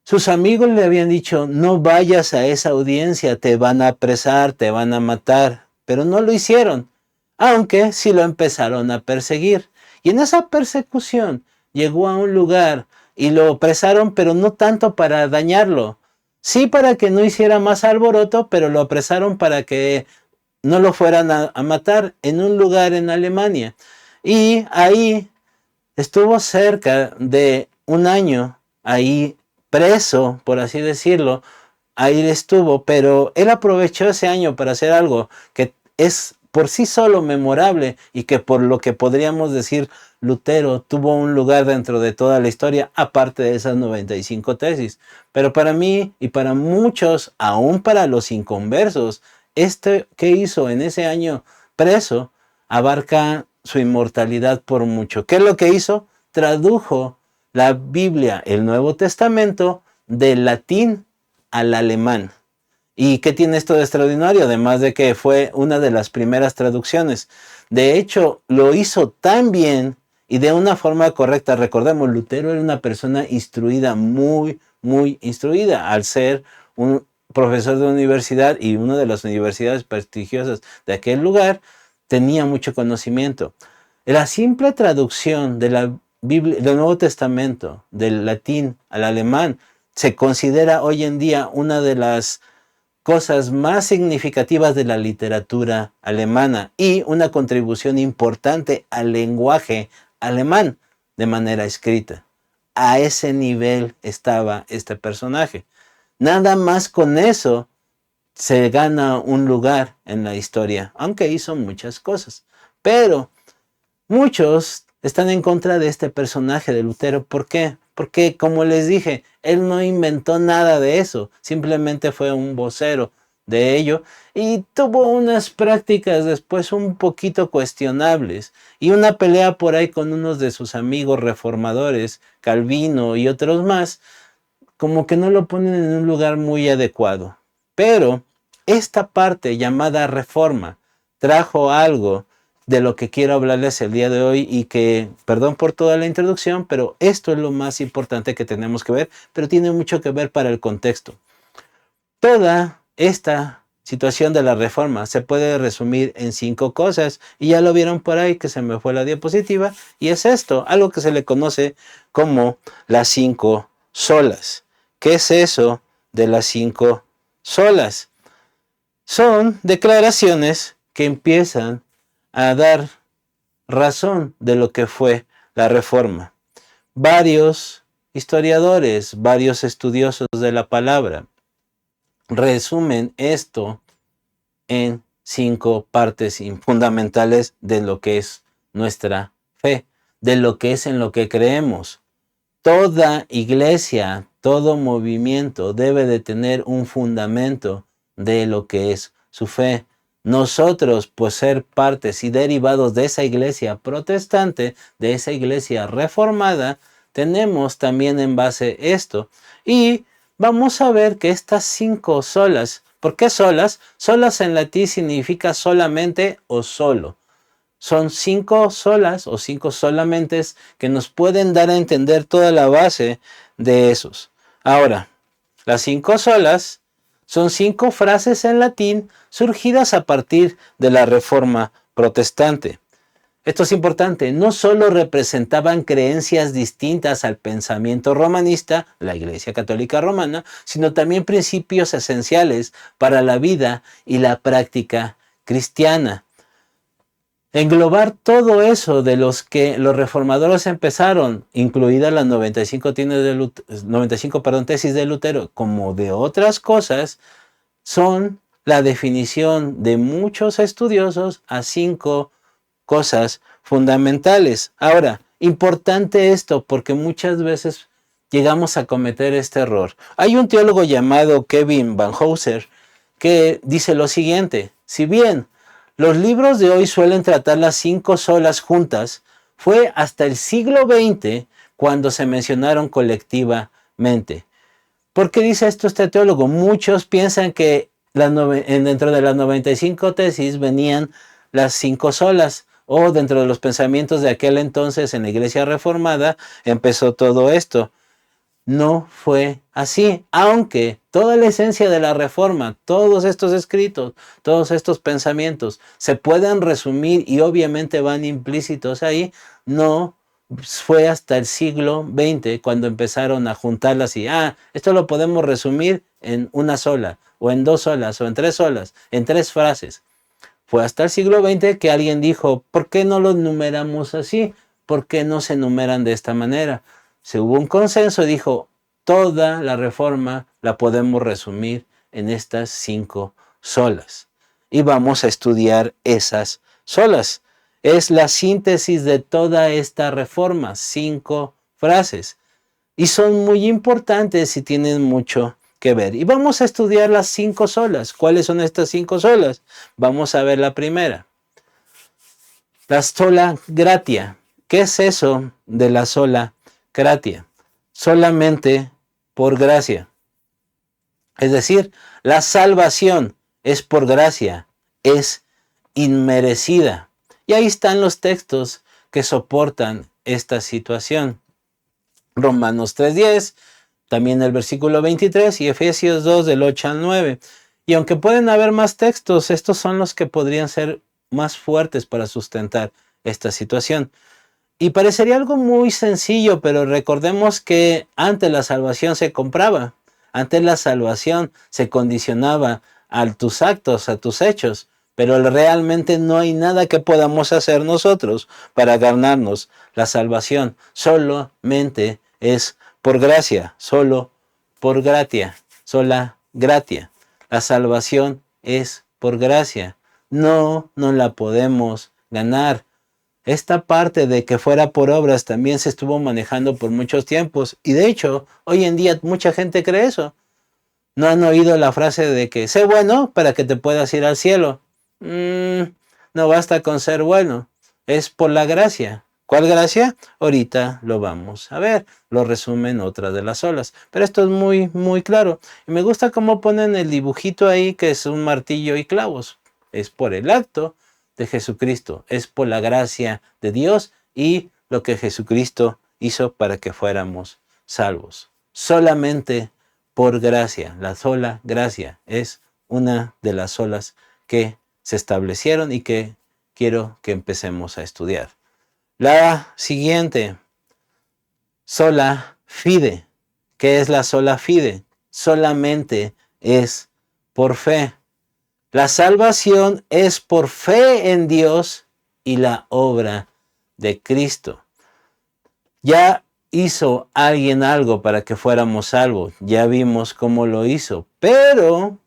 S1: Sus amigos le habían dicho, no vayas a esa audiencia, te van a apresar, te van a matar, pero no lo hicieron, aunque sí lo empezaron a perseguir. Y en esa persecución llegó a un lugar y lo apresaron, pero no tanto para dañarlo, sí para que no hiciera más alboroto, pero lo apresaron para que no lo fueran a matar en un lugar en Alemania. Y ahí estuvo cerca de un año ahí preso, por así decirlo. Ahí estuvo, pero él aprovechó ese año para hacer algo que es por sí solo memorable y que por lo que podríamos decir Lutero tuvo un lugar dentro de toda la historia, aparte de esas 95 tesis. Pero para mí y para muchos, aún para los inconversos, que hizo en ese año preso abarca su inmortalidad por mucho. ¿Qué es lo que hizo? Tradujo la Biblia, el Nuevo Testamento, del latín al alemán. ¿Y qué tiene esto de extraordinario? Además de que fue una de las primeras traducciones. De hecho, lo hizo tan bien y de una forma correcta. Recordemos, Lutero era una persona instruida, muy, muy instruida, al ser un profesor de universidad y una de las universidades prestigiosas de aquel lugar, tenía mucho conocimiento. La simple traducción de la Biblia, del Nuevo Testamento, del latín al alemán, se considera hoy en día una de las cosas más significativas de la literatura alemana y una contribución importante al lenguaje alemán de manera escrita. A ese nivel estaba este personaje. Nada más con eso se gana un lugar en la historia, aunque hizo muchas cosas. Pero muchos están en contra de este personaje de Lutero. ¿Por qué? Porque, como les dije, él no inventó nada de eso, simplemente fue un vocero de ello y tuvo unas prácticas después un poquito cuestionables y una pelea por ahí con unos de sus amigos reformadores, Calvino y otros más, como que no lo ponen en un lugar muy adecuado. Pero esta parte llamada reforma trajo algo de lo que quiero hablarles el día de hoy y que, perdón por toda la introducción, pero esto es lo más importante que tenemos que ver, pero tiene mucho que ver para el contexto. Toda esta situación de la reforma se puede resumir en 5 cosas y ya lo vieron por ahí que se me fue la diapositiva y es esto, algo que se le conoce como las 5 solas. ¿Qué es eso de las 5 solas? Son declaraciones que empiezan a dar razón de lo que fue la reforma. Varios historiadores, varios estudiosos de la palabra resumen esto en 5 partes fundamentales de lo que es nuestra fe, de lo que es en lo que creemos. Toda iglesia, todo movimiento debe de tener un fundamento de lo que es su fe. Nosotros, pues ser partes y derivados de esa iglesia protestante, de esa iglesia reformada, tenemos también en base esto. Y vamos a ver que estas 5 solas, ¿por qué solas? Solas en latín significa solamente o solo. Son 5 solas o 5 solamente que nos pueden dar a entender toda la base de esos. Ahora, las 5 solas son 5 frases en latín surgidas a partir de la Reforma Protestante. esto es importante, no solo representaban creencias distintas al pensamiento romanista, la Iglesia Católica Romana, sino también principios esenciales para la vida y la práctica cristiana. Englobar todo eso de los que los reformadores empezaron, incluidas las 95 tesis de Lutero, como de otras cosas, son la definición de muchos estudiosos a 5 cosas fundamentales. Ahora, importante esto porque muchas veces llegamos a cometer este error. Hay un teólogo llamado Kevin Van Hooser que dice lo siguiente: si bien los libros de hoy suelen tratar las 5 solas juntas, fue hasta el siglo XX cuando se mencionaron colectivamente. ¿Por qué dice esto este teólogo? Muchos piensan que dentro de las 95 tesis venían las 5 solas, o dentro de los pensamientos de aquel entonces en la Iglesia Reformada empezó todo esto. No fue así, aunque toda la esencia de la Reforma, todos estos escritos, todos estos pensamientos se pueden resumir y obviamente van implícitos ahí. No fue hasta el siglo XX cuando empezaron a juntarlas y, esto lo podemos resumir en una sola, o en 2 solas, o en 3 solas, en 3 frases. Fue hasta el siglo XX que alguien dijo, ¿por qué no los numeramos así? ¿Por qué no se numeran de esta manera? Se hubo un consenso y dijo, toda la Reforma la podemos resumir en estas 5 solas. Y vamos a estudiar esas solas. Es la síntesis de toda esta Reforma, 5 frases. Y son muy importantes y tienen mucho que ver. Y vamos a estudiar las 5 solas. ¿Cuáles son estas 5 solas? Vamos a ver la primera. La sola gratia. ¿Qué es eso de la sola gratia? Solamente por gracia. Es decir, la salvación es por gracia, es inmerecida. Y ahí están los textos que soportan esta situación. Romanos 3:10, también el versículo 23 y Efesios 2 del 8 al 9. Y aunque pueden haber más textos, estos son los que podrían ser más fuertes para sustentar esta situación. Y parecería algo muy sencillo, pero recordemos que antes la salvación se compraba, antes la salvación se condicionaba a tus actos, a tus hechos, pero realmente no hay nada que podamos hacer nosotros para ganarnos la salvación. Solamente es por gracia, solo por gratia, sola gratia. La salvación es por gracia, no nos la podemos ganar. Esta parte de que fuera por obras también se estuvo manejando por muchos tiempos y de hecho hoy en día mucha gente cree eso. ¿No han oído la frase de que sé bueno para que te puedas ir al cielo? No basta con ser bueno, es por la gracia. ¿Cuál gracia? Ahorita lo vamos a ver, lo resumen otras de las olas, pero esto es muy, muy claro. Y me gusta cómo ponen el dibujito ahí que es un martillo y clavos. Es por el acto de Jesucristo, es por la gracia de Dios y lo que Jesucristo hizo para que fuéramos salvos. Solamente por gracia, la sola gracia es una de las solas que se establecieron y que quiero que empecemos a estudiar. La siguiente, sola fide. ¿Qué es la sola fide? Solamente es por fe. La salvación es por fe en Dios y la obra de Cristo. Ya hizo alguien algo para que fuéramos salvos. Ya vimos cómo lo hizo, pero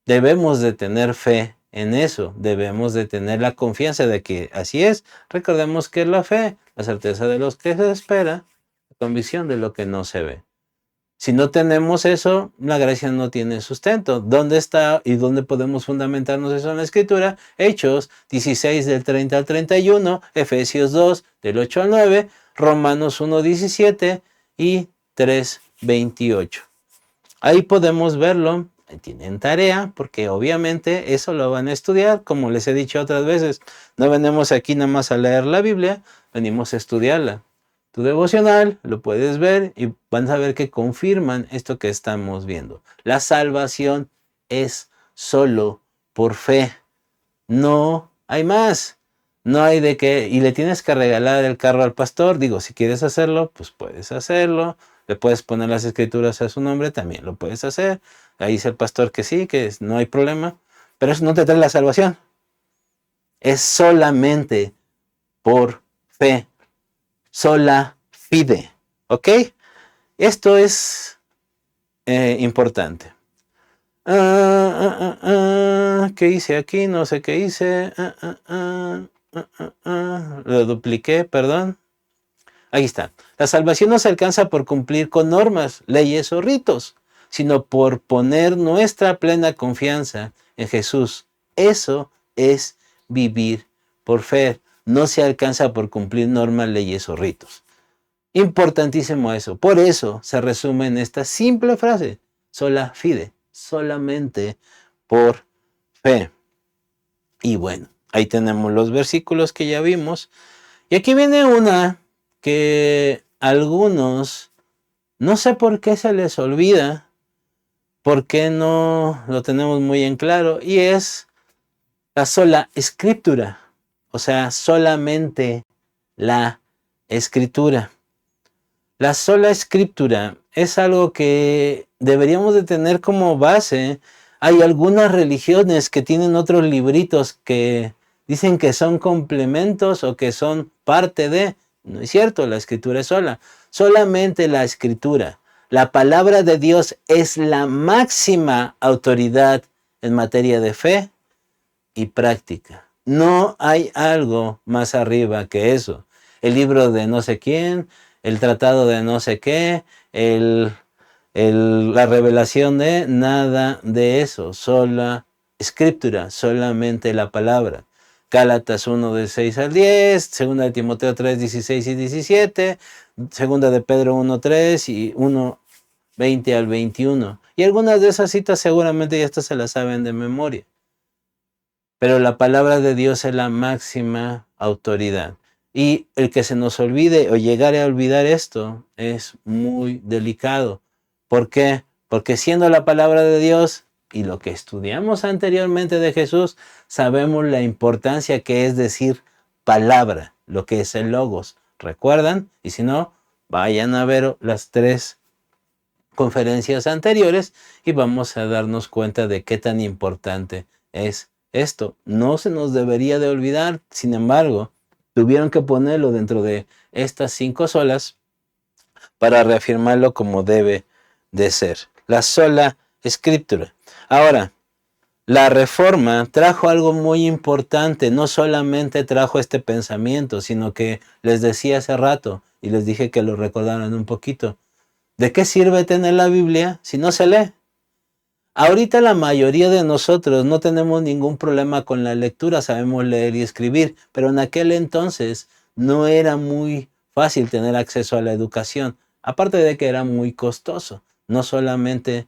S1: debemos de tener fe en eso. Debemos de tener la confianza de que así es. Recordemos que es la fe, la certeza de lo que se espera, la convicción de lo que no se ve. Si no tenemos eso, la gracia no tiene sustento. ¿Dónde está y dónde podemos fundamentarnos eso en la Escritura? Hechos 16 del 30 al 31, Efesios 2 del 8 al 9, Romanos 1, 17 y 3, 28. Ahí podemos verlo. Tienen tarea porque obviamente eso lo van a estudiar, como les he dicho otras veces. No venimos aquí nada más a leer la Biblia, venimos a estudiarla. Tu devocional lo puedes ver y van a ver que confirman esto que estamos viendo. La salvación es solo por fe. No hay más. No hay de qué, y le tienes que regalar el carro al pastor. Digo, si quieres hacerlo, pues puedes hacerlo. Le puedes poner las escrituras a su nombre, también lo puedes hacer. Ahí dice el pastor que sí, no hay problema. Pero eso no te trae la salvación. Es solamente por fe. Sola fide. ¿Ok? Esto es importante. ¿Qué hice aquí? No sé qué hice. Lo dupliqué, perdón. Ahí está. La salvación no se alcanza por cumplir con normas, leyes o ritos, sino por poner nuestra plena confianza en Jesús. Eso es vivir por fe. No se alcanza por cumplir normas, leyes o ritos. Importantísimo eso. Por eso se resume en esta simple frase: sola fide, solamente por fe. Y bueno, ahí tenemos los versículos que ya vimos. Y aquí viene una que algunos, no sé por qué se les olvida, por qué no lo tenemos muy en claro, y es la sola escritura, o sea, solamente la escritura. La sola escritura es algo que deberíamos de tener como base. Hay algunas religiones que tienen otros libritos que dicen que son complementos o que son parte de. No es cierto, la escritura es sola. Solamente la escritura. La palabra de Dios es la máxima autoridad en materia de fe y práctica. No hay algo más arriba que eso. El libro de no sé quién, el tratado de no sé qué, la revelación de nada de eso, sola escritura, solamente la palabra. Gálatas 1 del 6 al 10, segunda de Timoteo 3, 16 y 17, segunda de Pedro 1, 3 y 1, 20 al 21. Y algunas de esas citas seguramente ya estas se las saben de memoria. Pero la palabra de Dios es la máxima autoridad. Y el que se nos olvide o llegare a olvidar esto es muy delicado. ¿Por qué? Porque siendo la palabra de Dios y lo que estudiamos anteriormente de Jesús, sabemos la importancia que es decir palabra, lo que es el logos. ¿Recuerdan? Y si no, vayan a ver las 3 conferencias anteriores y vamos a darnos cuenta de qué tan importante es esto. No se nos debería de olvidar, sin embargo, tuvieron que ponerlo dentro de estas 5 solas para reafirmarlo como debe de ser. La sola escritura. Ahora, la reforma trajo algo muy importante. No solamente trajo este pensamiento, sino que les decía hace rato y les dije que lo recordaran un poquito. ¿De qué sirve tener la Biblia si no se lee? Ahorita la mayoría de nosotros no tenemos ningún problema con la lectura, sabemos leer y escribir, pero en aquel entonces no era muy fácil tener acceso a la educación, aparte de que era muy costoso. No solamente,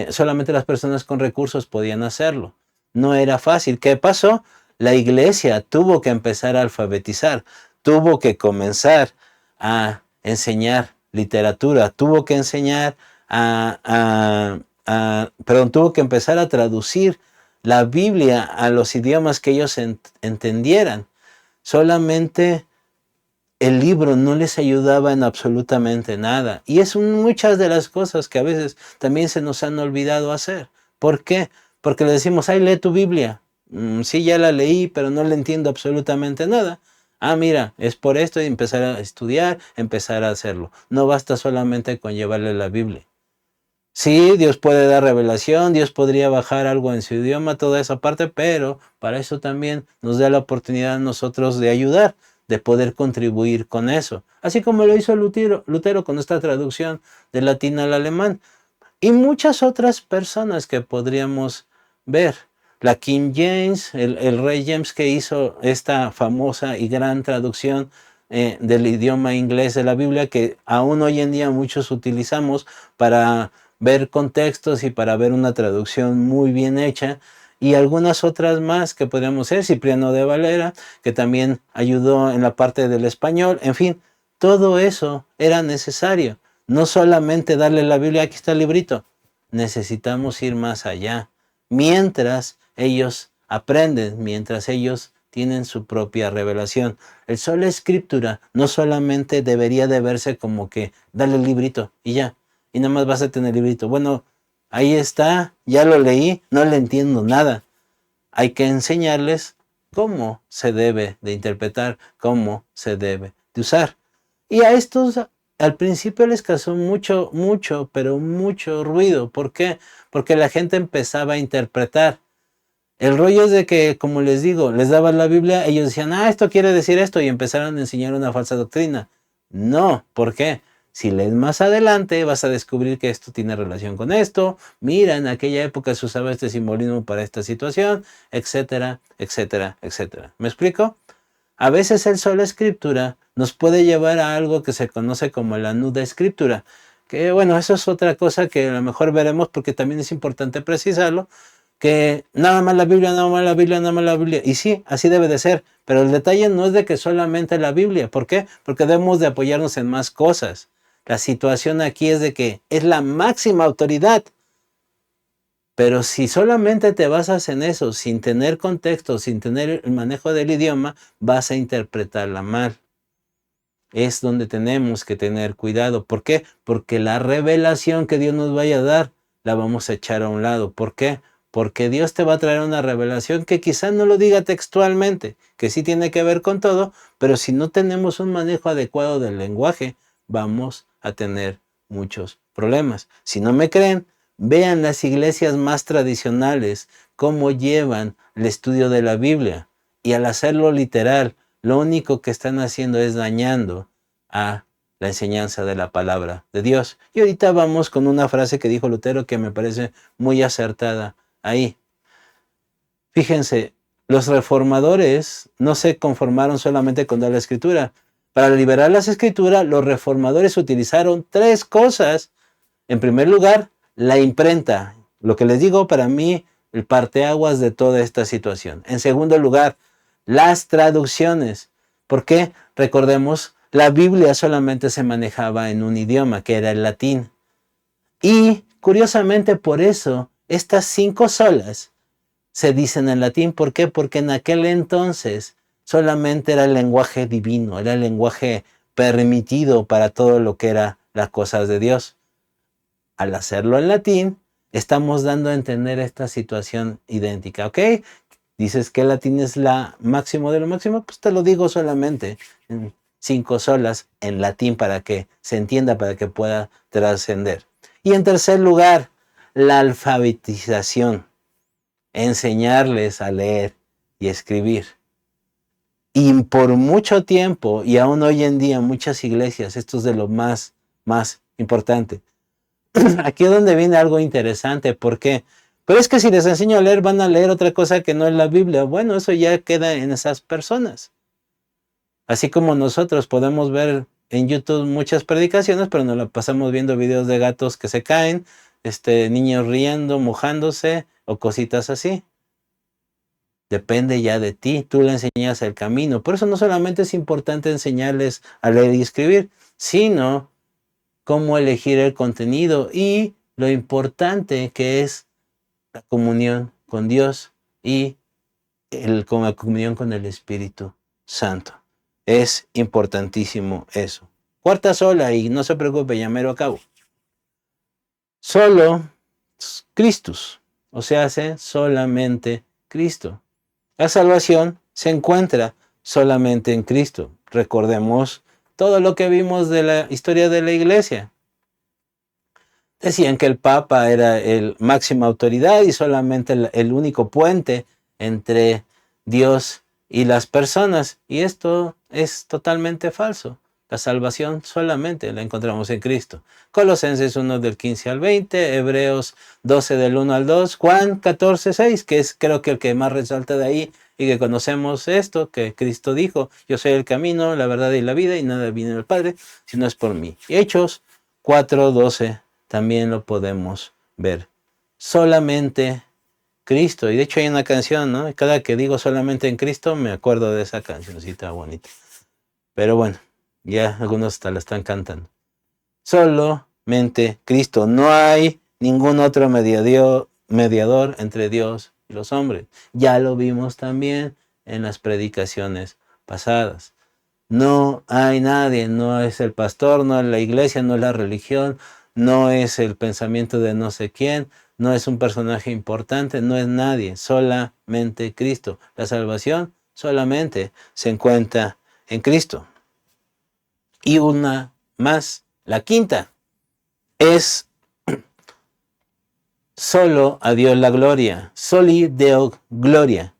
S1: solamente las personas con recursos podían hacerlo. No era fácil. ¿Qué pasó? La iglesia tuvo que empezar a alfabetizar, tuvo que comenzar a enseñar literatura, tuvo que enseñar tuvo que empezar a traducir la Biblia a los idiomas que ellos entendieran. Solamente el libro no les ayudaba en absolutamente nada. Y es muchas de las cosas que a veces también se nos han olvidado hacer. ¿Por qué? Porque le decimos, ay, lee tu Biblia. Sí, ya la leí, pero no le entiendo absolutamente nada. Ah, mira, es por esto, y empezar a estudiar, empezar a hacerlo. No basta solamente con llevarle la Biblia. Sí, Dios puede dar revelación, Dios podría bajar algo en su idioma, toda esa parte, pero para eso también nos da la oportunidad a nosotros de ayudar, de poder contribuir con eso. Así como lo hizo Lutero con esta traducción del latín al alemán. Y muchas otras personas que podríamos ver. La King James, el rey James que hizo esta famosa y gran traducción del idioma inglés de la Biblia, que aún hoy en día muchos utilizamos para ver contextos y para ver una traducción muy bien hecha, y algunas otras más que podríamos ser, Cipriano de Valera, que también ayudó en la parte del español. En fin, todo eso era necesario. No solamente darle la Biblia, aquí está el librito. Necesitamos ir más allá. Mientras ellos aprenden, mientras ellos tienen su propia revelación. El sola escritura no solamente debería de verse como que dale el librito y ya, y nada más vas a tener el librito. Bueno, ahí está, ya lo leí, no le entiendo nada. Hay que enseñarles cómo se debe de interpretar, cómo se debe de usar. Y a estos al principio les causó mucho, pero mucho ruido. ¿Por qué? Porque la gente empezaba a interpretar. El rollo es de que, como les digo, les daban la Biblia, ellos decían, esto quiere decir esto, y empezaron a enseñar una falsa doctrina. No, ¿por qué? Si lees más adelante, vas a descubrir que esto tiene relación con esto. Mira, en aquella época se usaba este simbolismo para esta situación, etcétera, etcétera, etcétera. ¿Me explico? A veces el sola escritura nos puede llevar a algo que se conoce como la nuda escritura. Que bueno, eso es otra cosa que a lo mejor veremos porque también es importante precisarlo, que nada más la Biblia, nada más la Biblia, nada más la Biblia. Y sí, así debe de ser. Pero el detalle no es de que solamente la Biblia. ¿Por qué? Porque debemos de apoyarnos en más cosas. La situación aquí es de que es la máxima autoridad. Pero si solamente te basas en eso, sin tener contexto, sin tener el manejo del idioma, vas a interpretarla mal. Es donde tenemos que tener cuidado. ¿Por qué? Porque la revelación que Dios nos vaya a dar, la vamos a echar a un lado. ¿Por qué? Porque Dios te va a traer una revelación que quizás no lo diga textualmente, que sí tiene que ver con todo, pero si no tenemos un manejo adecuado del lenguaje, vamos a tener muchos problemas. Si no me creen, vean las iglesias más tradicionales, cómo llevan el estudio de la Biblia. Y al hacerlo literal, lo único que están haciendo es dañando a la enseñanza de la palabra de Dios. Y ahorita vamos con una frase que dijo Lutero que me parece muy acertada ahí. Fíjense, los reformadores no se conformaron solamente con dar la escritura. Para liberar las escrituras, los reformadores utilizaron 3 cosas. En primer lugar, la imprenta. Lo que les digo, para mí, el parteaguas de toda esta situación. En segundo lugar, las traducciones. ¿Por qué? Recordemos, la Biblia solamente se manejaba en un idioma, que era el latín. Y, curiosamente, por eso, estas 5 solas se dicen en latín. ¿Por qué? Porque en aquel entonces solamente era el lenguaje divino, era el lenguaje permitido para todo lo que era las cosas de Dios. Al hacerlo en latín, estamos dando a entender esta situación idéntica, ¿ok? Dices que el latín es la máximo de lo máximo, pues te lo digo solamente en 5 solas en latín para que se entienda, para que pueda trascender. Y en tercer lugar, la alfabetización. Enseñarles a leer y escribir. Y por mucho tiempo, y aún hoy en día, muchas iglesias, esto es de lo más importante. Aquí es donde viene algo interesante. ¿Por qué? Pero es que si les enseño a leer, van a leer otra cosa que no es la Biblia. Bueno, eso ya queda en esas personas. Así como nosotros podemos ver en YouTube muchas predicaciones, pero nos la pasamos viendo videos de gatos que se caen, niños riendo, mojándose o cositas así. Depende ya de ti, tú le enseñas el camino. Por eso no solamente es importante enseñarles a leer y escribir, sino cómo elegir el contenido y lo importante que es la comunión con Dios y la comunión con el Espíritu Santo. Es importantísimo eso. Cuarta sola, y no se preocupe, ya mero acabo. Solo Christus, o sea, solamente Cristo. La salvación se encuentra solamente en Cristo. Recordemos todo lo que vimos de la historia de la iglesia. Decían que el Papa era el máxima autoridad y solamente el único puente entre Dios y las personas. Y esto es totalmente falso. La salvación solamente la encontramos en Cristo. Colosenses 1 del 15 al 20, Hebreos 12 del 1 al 2, Juan 14, 6, que es creo que el que más resalta de ahí y que conocemos esto, que Cristo dijo, yo soy el camino, la verdad y la vida y nada viene del Padre si no es por mí. Y Hechos 4, 12 también lo podemos ver. Solamente Cristo. Y de hecho hay una canción, ¿no? Cada que digo solamente en Cristo me acuerdo de esa cancioncita bonita. Pero bueno, ya algunos hasta la están cantando. Solamente Cristo. No hay ningún otro mediador entre Dios y los hombres. Ya lo vimos también en las predicaciones pasadas. No hay nadie, no es el pastor, no es la iglesia, no es la religión, no es el pensamiento de no sé quién, no es un personaje importante, no es nadie, solamente Cristo. La salvación solamente se encuentra en Cristo. Y una más, la quinta, es solo a Dios la gloria, soli Deo gloria.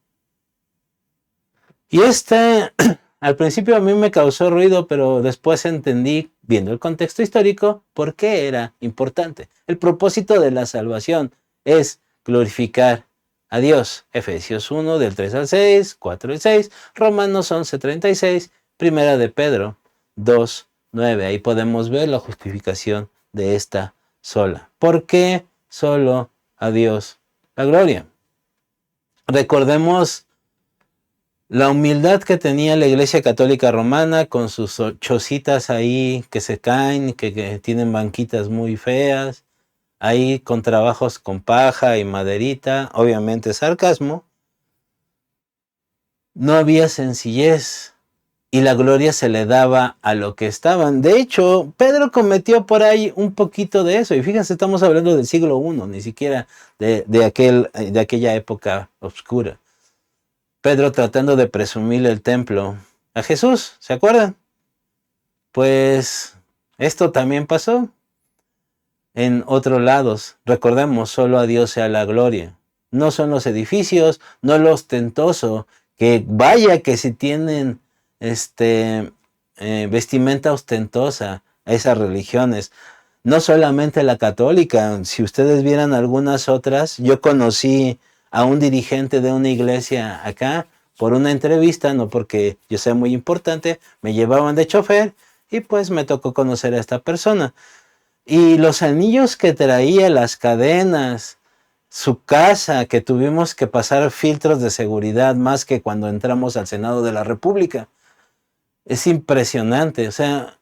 S1: Y al principio a mí me causó ruido, pero después entendí, viendo el contexto histórico, por qué era importante. El propósito de la salvación es glorificar a Dios. Efesios 1, del 3 al 6, 4 al 6, Romanos 11, 36, Primera de Pedro 2, 9. Ahí podemos ver la justificación de esta sola. ¿Por qué solo a Dios la gloria? Recordemos la humildad que tenía la Iglesia Católica Romana con sus chocitas ahí que se caen, que tienen banquitas muy feas, ahí con trabajos con paja y maderita, obviamente sarcasmo. No había sencillez y la gloria se le daba a lo que estaban. De hecho, Pedro cometió por ahí un poquito de eso. Y fíjense, estamos hablando del siglo I, ni siquiera de aquella época oscura. Pedro tratando de presumir el templo a Jesús, ¿se acuerdan? Pues esto también pasó en otros lados. Recordemos, solo a Dios sea la gloria. No son los edificios, no lo ostentoso, que vaya que si tienen vestimenta ostentosa a esas religiones. No solamente la católica, si ustedes vieran algunas otras, yo conocí a un dirigente de una iglesia acá por una entrevista, no porque yo sea muy importante, me llevaban de chofer y pues me tocó conocer a esta persona. Y los anillos que traía, las cadenas, su casa, que tuvimos que pasar filtros de seguridad más que cuando entramos al Senado de la República. Es impresionante, o sea,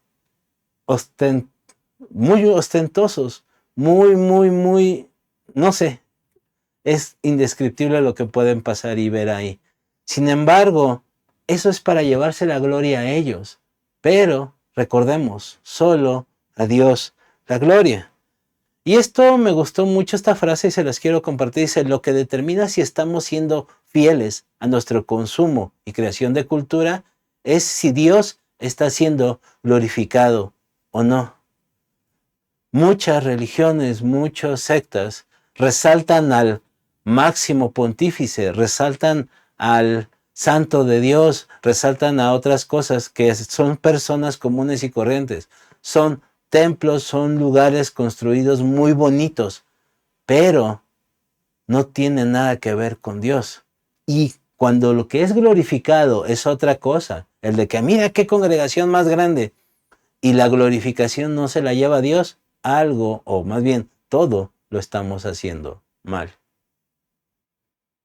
S1: muy ostentosos, muy, no sé, es indescriptible lo que pueden pasar y ver ahí. Sin embargo, eso es para llevarse la gloria a ellos. Pero, recordemos, solo a Dios la gloria. Y esto me gustó mucho, esta frase, y se las quiero compartir. Dice, lo que determina si estamos siendo fieles a nuestro consumo y creación de cultura es si Dios está siendo glorificado o no. Muchas religiones, muchas sectas resaltan al máximo pontífice, resaltan al santo de Dios, resaltan a otras cosas que son personas comunes y corrientes. Son templos, son lugares construidos muy bonitos, pero no tienen nada que ver con Dios. Y cuando lo que es glorificado es otra cosa, el de que mira qué congregación más grande, y la glorificación no se la lleva a Dios, algo, o más bien todo, lo estamos haciendo mal.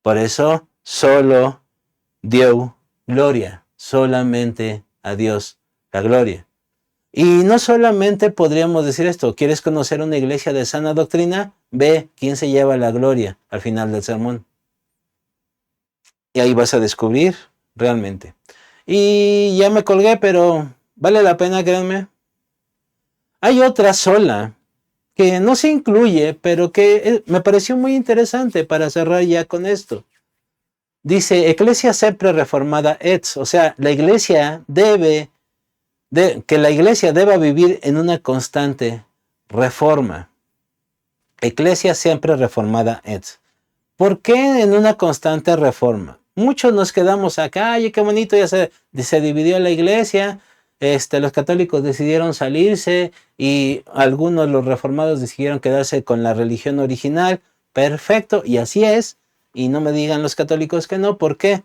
S1: Por eso, solo Dios gloria, solamente a Dios la gloria. Y no solamente podríamos decir esto, ¿quieres conocer una iglesia de sana doctrina? Ve quién se lleva la gloria al final del sermón. Y ahí vas a descubrir realmente. Y ya me colgué, pero vale la pena, créanme. Hay otra sola que no se incluye, pero que me pareció muy interesante para cerrar ya con esto. Dice, Ecclesia sempre reformada et, o sea, la iglesia que la iglesia deba vivir en una constante reforma. Ecclesia siempre reformada et. ¿Por qué en una constante reforma? Muchos nos quedamos acá, ay, qué bonito, ya se dividió la iglesia, los católicos decidieron salirse y algunos, los reformados, decidieron quedarse con la religión original. Perfecto, y así es. Y no me digan los católicos que no. ¿Por qué?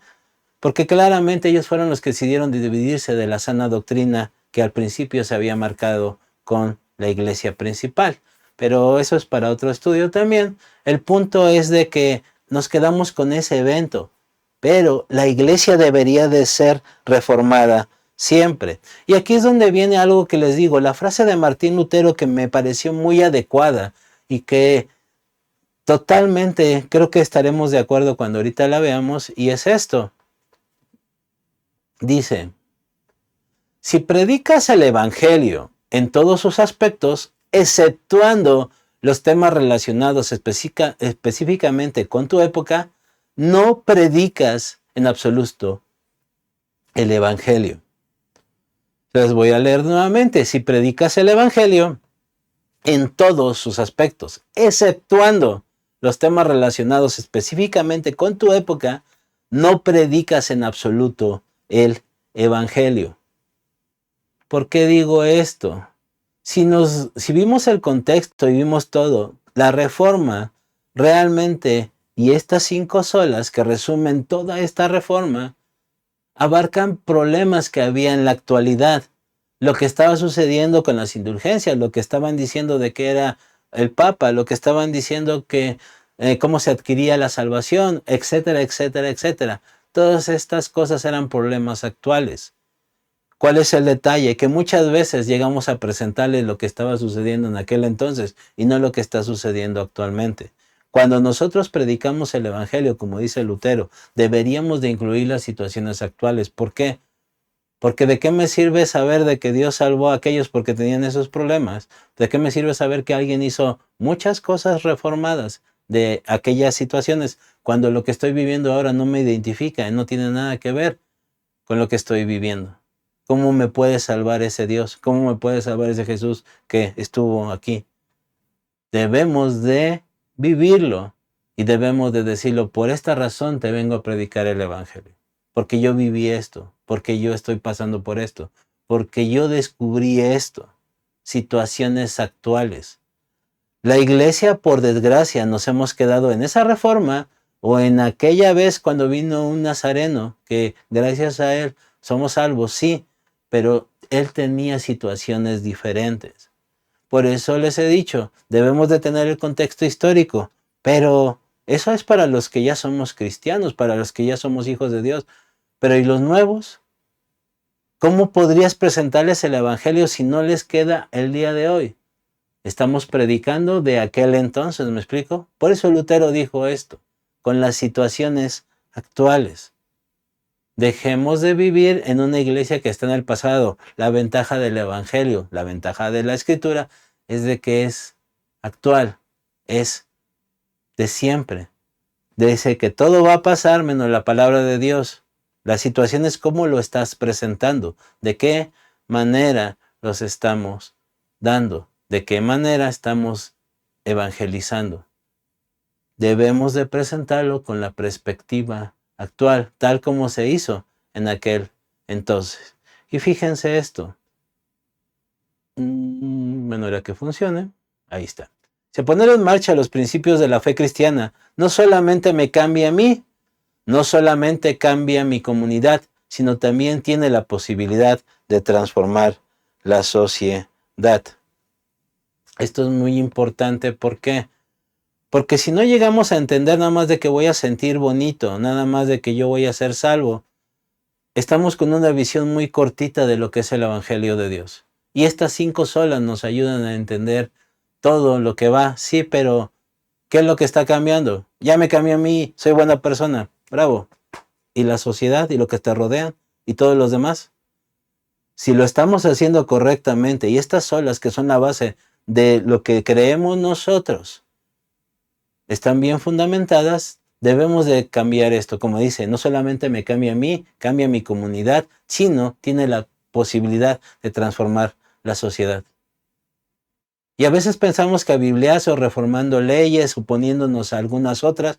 S1: Porque claramente ellos fueron los que decidieron dividirse de la sana doctrina que al principio se había marcado con la iglesia principal. Pero eso es para otro estudio también. El punto es de que nos quedamos con ese evento, pero la iglesia debería de ser reformada siempre. Y aquí es donde viene algo que les digo, la frase de Martín Lutero que me pareció muy adecuada y que totalmente creo que estaremos de acuerdo cuando ahorita la veamos, y es esto. Dice, si predicas el Evangelio en todos sus aspectos, exceptuando los temas relacionados específicamente con tu época, no predicas en absoluto el Evangelio. Les voy a leer nuevamente. Si predicas el Evangelio en todos sus aspectos, exceptuando los temas relacionados específicamente con tu época, no predicas en absoluto el Evangelio. ¿Por qué digo esto? Si vimos el contexto y vimos todo, la reforma realmente, y estas 5 solas que resumen toda esta reforma, abarcan problemas que había en la actualidad. Lo que estaba sucediendo con las indulgencias, lo que estaban diciendo de que era el Papa, lo que estaban diciendo que cómo se adquiría la salvación, etcétera, etcétera, etcétera. Todas estas cosas eran problemas actuales. ¿Cuál es el detalle? Que muchas veces llegamos a presentarle lo que estaba sucediendo en aquel entonces y no lo que está sucediendo actualmente. Cuando nosotros predicamos el Evangelio, como dice Lutero, deberíamos de incluir las situaciones actuales. ¿Por qué? Porque ¿de qué me sirve saber de que Dios salvó a aquellos porque tenían esos problemas? ¿De qué me sirve saber que alguien hizo muchas cosas reformadas de aquellas situaciones cuando lo que estoy viviendo ahora no me identifica y no tiene nada que ver con lo que estoy viviendo? ¿Cómo me puede salvar ese Dios? ¿Cómo me puede salvar ese Jesús que estuvo aquí? Debemos de vivirlo y debemos de decirlo. Por esta razón te vengo a predicar el Evangelio. Porque yo viví esto, porque yo estoy pasando por esto, porque yo descubrí esto. Situaciones actuales. La iglesia, por desgracia, nos hemos quedado en esa reforma o en aquella vez cuando vino un nazareno, que gracias a él somos salvos, sí, pero él tenía situaciones diferentes. Por eso les he dicho, debemos de tener el contexto histórico, pero eso es para los que ya somos cristianos, para los que ya somos hijos de Dios. Pero ¿y los nuevos? ¿Cómo podrías presentarles el Evangelio si no les queda el día de hoy? Estamos predicando de aquel entonces, ¿me explico? Por eso Lutero dijo esto, con las situaciones actuales. Dejemos de vivir en una iglesia que está en el pasado. La ventaja del Evangelio, la ventaja de la Escritura es de que es actual, es de siempre. Dice que todo va a pasar menos la palabra de Dios. La situación es cómo lo estás presentando, de qué manera los estamos dando, de qué manera estamos evangelizando. Debemos de presentarlo con la perspectiva actual, tal como se hizo en aquel entonces. Y fíjense esto. Bueno, era que funcione. Ahí está. Si poner en marcha los principios de la fe cristiana no solamente me cambia a mí, no solamente cambia mi comunidad, sino también tiene la posibilidad de transformar la sociedad. Esto es muy importante. ¿Por qué? Porque si no llegamos a entender nada más de que voy a sentir bonito, nada más de que yo voy a ser salvo, estamos con una visión muy cortita de lo que es el Evangelio de Dios. Y estas 5 solas nos ayudan a entender todo lo que va. Sí, pero ¿qué es lo que está cambiando? Ya me cambió a mí, soy buena persona. Bravo. ¿Y la sociedad y lo que te rodea y todos los demás? Si lo estamos haciendo correctamente, y estas solas que son la base de lo que creemos nosotros, están bien fundamentadas, debemos de cambiar esto. Como dice, no solamente me cambia a mí, cambia a mi comunidad, sino tiene la posibilidad de transformar la sociedad. Y a veces pensamos que a bibliazo, reformando leyes, suponiéndonos algunas otras,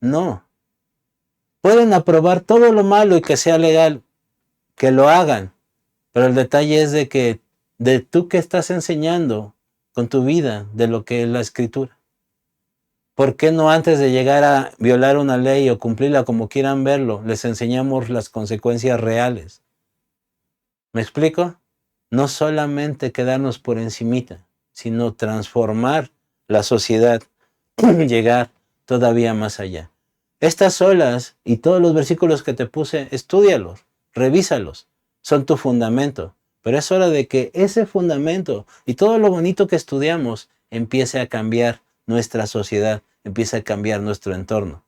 S1: no. Pueden aprobar todo lo malo y que sea legal, que lo hagan, pero el detalle es de que de tú que estás enseñando con tu vida de lo que es la Escritura. ¿Por qué no antes de llegar a violar una ley o cumplirla como quieran verlo, les enseñamos las consecuencias reales? ¿Me explico? No solamente quedarnos por encimita, sino transformar la sociedad, llegar todavía más allá. Estas solas y todos los versículos que te puse, estúdialos, revísalos, son tu fundamento. Pero es hora de que ese fundamento y todo lo bonito que estudiamos empiece a cambiar nuestra sociedad, empiece a cambiar nuestro entorno.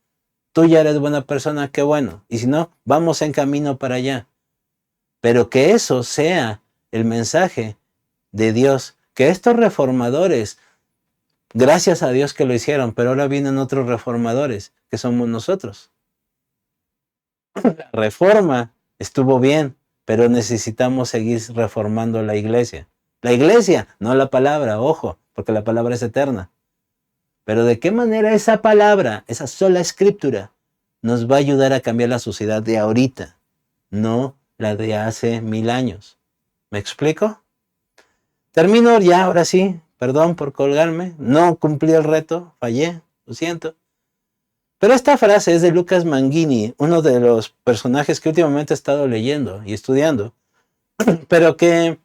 S1: Tú ya eres buena persona, qué bueno. Y si no, vamos en camino para allá. pero que eso sea el mensaje de Dios, que estos reformadores, gracias a Dios que lo hicieron, pero ahora vienen otros reformadores, que somos nosotros. La reforma estuvo bien, pero necesitamos seguir reformando la iglesia. La iglesia, no la palabra, ojo, porque la palabra es eterna. Pero ¿de qué manera esa palabra, esa sola escritura, nos va a ayudar a cambiar la sociedad de ahorita, no la de hace 1000 años? ¿Me explico? Termino ya, ahora sí, perdón por colgarme, no cumplí el reto, fallé, lo siento. Pero esta frase es de Lucas Manghini, uno de los personajes que últimamente he estado leyendo y estudiando, pero que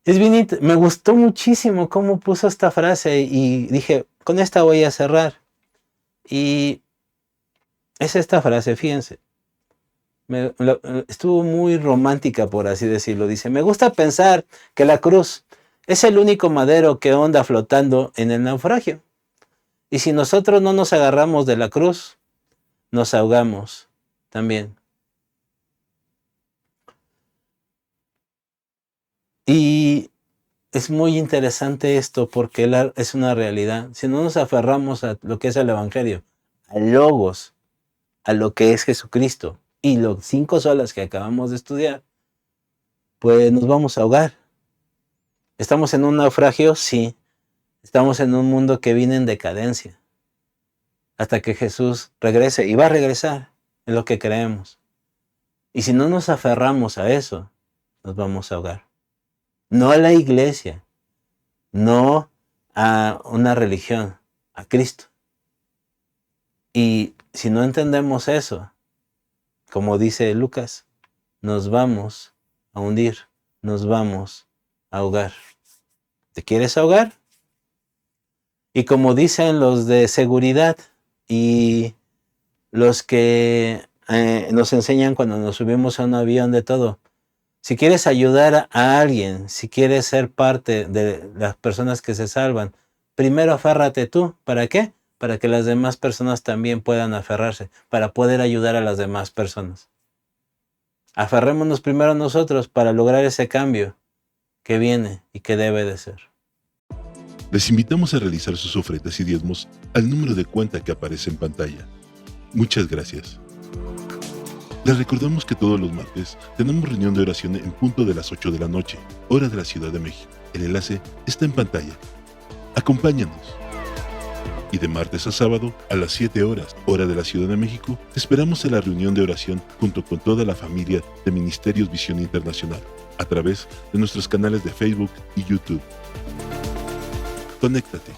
S1: es bien, me gustó muchísimo cómo puso esta frase y dije, con esta voy a cerrar. Y es esta frase, fíjense. Estuvo muy romántica, por así decirlo. Dice, me gusta pensar que la cruz es el único madero que onda flotando en el naufragio. Y si nosotros no nos agarramos de la cruz, nos ahogamos también. Y es muy interesante esto porque es una realidad. Si no nos aferramos a lo que es el Evangelio, al Logos, a lo que es Jesucristo y los 5 solas que acabamos de estudiar, pues nos vamos a ahogar. ¿Estamos en un naufragio? Sí. Estamos en un mundo que viene en decadencia. Hasta que Jesús regrese, y va a regresar, es lo que creemos. Y si no nos aferramos a eso, nos vamos a ahogar. No a la iglesia, no a una religión, a Cristo. Y si no entendemos eso, como dice Lucas, nos vamos a hundir, nos vamos a ahogar. ¿Te quieres ahogar? Y como dicen los de seguridad y los que nos enseñan cuando nos subimos a un avión de todo, si quieres ayudar a alguien, si quieres ser parte de las personas que se salvan, primero aférrate tú. ¿Para qué? Para que las demás personas también puedan aferrarse, para poder ayudar a las demás personas. Aferrémonos primero a nosotros para lograr ese cambio que viene y que debe de ser.
S2: Les invitamos a realizar sus ofrendas y diezmos al número de cuenta que aparece en pantalla. Muchas gracias. Les recordamos que todos los martes tenemos reunión de oración en punto de las 8 de la noche, hora de la Ciudad de México. El enlace está en pantalla. Acompáñanos. Y de martes a sábado, a las 7 horas, hora de la Ciudad de México, te esperamos en la reunión de oración junto con toda la familia de Ministerios Visión Internacional, a través de nuestros canales de Facebook y YouTube. Conéctate.